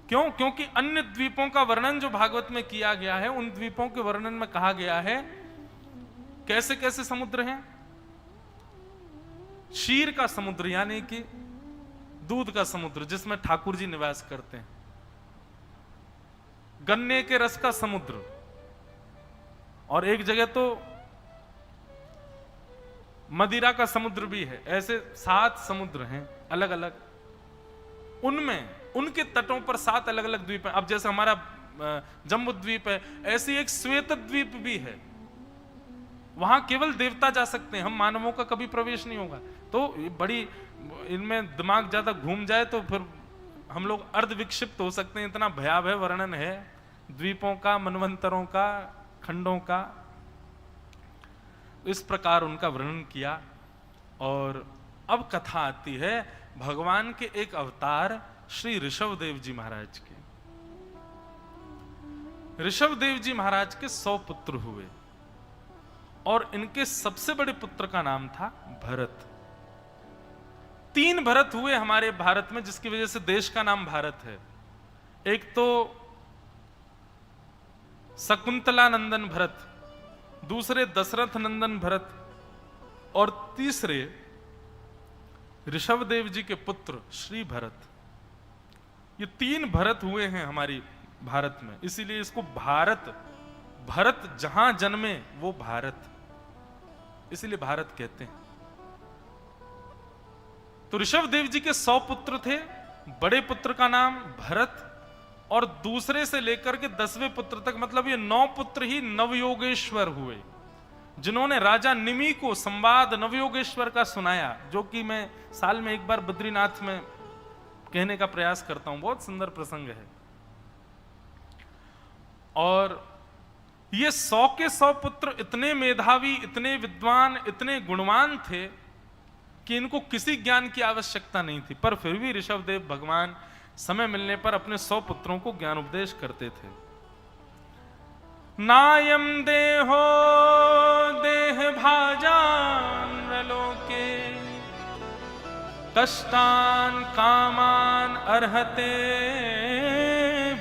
क्यों? क्योंकि अन्य द्वीपों का वर्णन जो भागवत में किया गया है, उन द्वीपों के वर्णन में कहा गया है कैसे कैसे समुद्र हैं। क्षीर का समुद्र यानी कि दूध का समुद्र जिसमें ठाकुर जी निवास करते हैं, गन्ने के रस का समुद्र, और एक जगह तो मदिरा का समुद्र भी है। ऐसे 7 समुद्र हैं अलग अलग, उनमें उनके तटों पर 7 अलग अलग द्वीप हैं। अब जैसे हमारा जम्बू द्वीप है, ऐसी एक श्वेत द्वीप भी है, वहां केवल देवता जा सकते हैं, हम मानवों का कभी प्रवेश नहीं होगा। तो बड़ी इनमें दिमाग ज्यादा घूम जाए तो फिर हम लोग अर्ध विक्षिप्त हो सकते हैं, इतना भयावह वर्णन है द्वीपों का, मनवंतरों का, खंडों का। इस प्रकार उनका वर्णन किया। और अब कथा आती है भगवान के एक अवतार श्री ऋषभदेव जी महाराज के। ऋषभदेव जी महाराज के 100 पुत्र हुए, और इनके सबसे बड़े पुत्र का नाम था भरत। 3 भरत हुए हमारे भारत में, जिसकी वजह से देश का नाम भारत है। एक तो शकुंतला नंदन भरत, दूसरे दशरथ नंदन भरत, और तीसरे ऋषभदेव जी के पुत्र श्री भरत। ये 3 भरत हुए हैं हमारी भारत में, इसीलिए इसको भारत, भरत जहां जन्मे वो भारत, इसीलिए भारत कहते हैं। तो ऋषभदेव जी के 100 पुत्र थे। बड़े पुत्र का नाम भरत, और दूसरे से लेकर के 10वें पुत्र तक, मतलब ये 9 पुत्र ही नवयोगेश्वर हुए, जिन्होंने राजा निमि को संवाद नवयोगेश्वर का सुनाया, जो कि मैं साल में एक बार बद्रीनाथ में कहने का प्रयास करता हूं। बहुत सुंदर प्रसंग है। और ये 100 के 100 पुत्र इतने मेधावी, इतने विद्वान, इतने गुणवान थे कि इनको किसी ज्ञान की आवश्यकता नहीं थी, पर फिर भी ऋषभदेव भगवान समय मिलने पर अपने 100 पुत्रों को ज्ञान उपदेश करते थे। नायम देहो देह भाजान लोके, कष्टान कामान अर्हते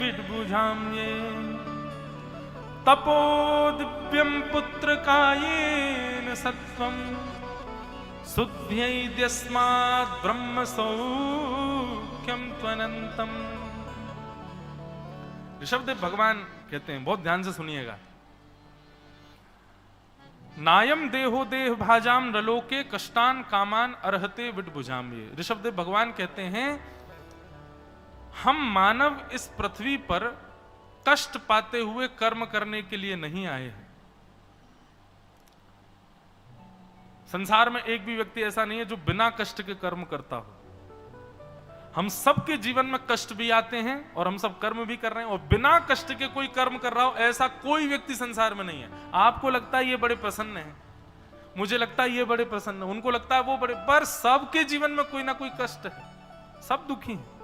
विद्बुझाम्ये, तपो दिव्यम पुत्र कायेन सत्वम, शुद्ध्यैद्यस्मात् ब्रह्म सौख्यम त्वनंतम। ऋषभदेव भगवान कहते हैं, बहुत ध्यान से सुनिएगा, नायम देहो देह भाजाम रलोके कष्टान कामान अर्हते विटभुजाम। ये ऋषभदेव भगवान कहते हैं, हम मानव इस पृथ्वी पर कष्ट पाते हुए कर्म करने के लिए नहीं आए हैं। संसार में एक भी व्यक्ति ऐसा नहीं है जो बिना कष्ट के कर्म करता हो। हम सबके जीवन में कष्ट भी आते हैं और हम सब कर्म भी कर रहे हैं, और बिना कष्ट के कोई कर्म कर रहा हो ऐसा कोई व्यक्ति संसार में नहीं है। आपको लगता है ये बड़े प्रसन्न हैं, मुझे लगता है ये बड़े प्रसन्न है, उनको लगता है वो बड़े, पर सबके जीवन में कोई ना कोई कष्ट है, सब दुखी हैं।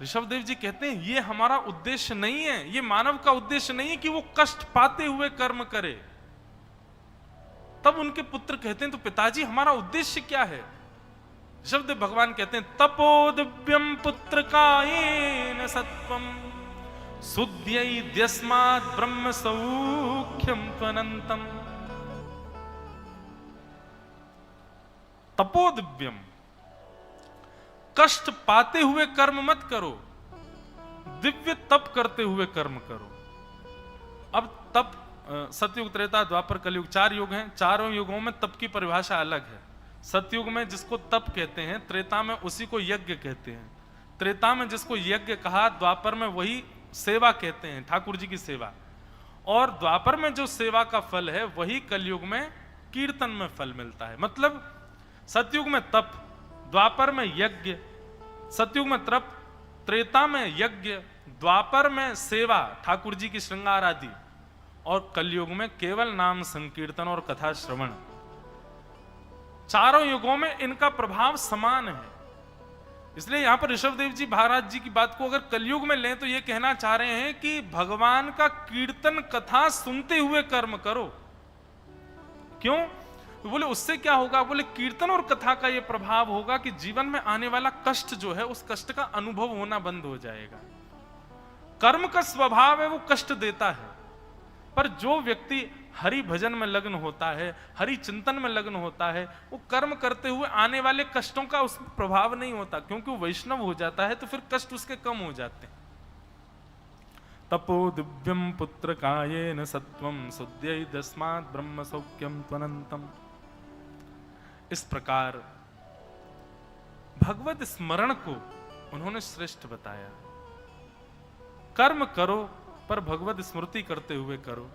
ऋषभदेव जी कहते हैं ये हमारा उद्देश्य नहीं है, ये मानव का उद्देश्य नहीं है कि वो कष्ट पाते हुए कर्म करे। तब उनके पुत्र कहते हैं, तो पिताजी हमारा उद्देश्य क्या है? ऋषभदेव भगवान कहते हैं, तपो दिव्यम पुत्र कायेन सत्वम शुद्ध्यैद्यस्मात् ब्रह्म सौख्यम त्वनंतम। तपो दिव्यम, कष्ट पाते हुए कर्म मत करो, दिव्य तप करते हुए कर्म करो। अब तप सतयुग, त्रेता, द्वापर, कलयुग, 4 युग हैं। चारों युगों में तप की परिभाषा अलग है। सतयुग में जिसको तप कहते हैं, त्रेता में उसी को यज्ञ कहते हैं। त्रेता में जिसको यज्ञ कहा, द्वापर में वही सेवा कहते हैं, ठाकुर जी की सेवा। और द्वापर में जो सेवा का फल है वही कलयुग में कीर्तन में फल मिलता है। मतलब सतयुग में तप, द्वापर में यज्ञ, सतयुग में तप, त्रेता में यज्ञ, द्वापर में सेवा, ठाकुर जी की श्रृंगार आदि, और कलयुग में केवल नाम संकीर्तन और कथा श्रवण। चारों युगों में इनका प्रभाव समान है। इसलिए यहां पर ऋषभदेव जी महाराज जी की बात को अगर कलयुग में लें तो ये कहना चाह रहे हैं कि भगवान का कीर्तन कथा सुनते हुए कर्म करो। क्यों? तो बोले उससे क्या होगा? बोले कीर्तन और कथा का ये प्रभाव होगा कि जीवन में आने वाला कष्ट जो है उस कष्ट का अनुभव होना बंद हो जाएगा। कर्म का स्वभाव है वो कष्ट देता है, पर जो व्यक्ति हरि भजन में लग्न होता है, हरि चिंतन में लग्न होता है, वो कर्म करते हुए आने वाले कष्टों का उस पर प्रभाव नहीं होता, क्योंकि वो वैष्णव हो जाता है तो फिर कष्ट उसके कम हो जाते हैं। तपो दिव्यम पुत्र कायेन सत्वम शुद्ध्यैद्यस्मात् ब्रह्म सौख्यम त्वनंतम। इस प्रकार भगवत स्मरण को उन्होंने श्रेष्ठ बताया। कर्म करो पर भगवत स्मृति करते हुए करो।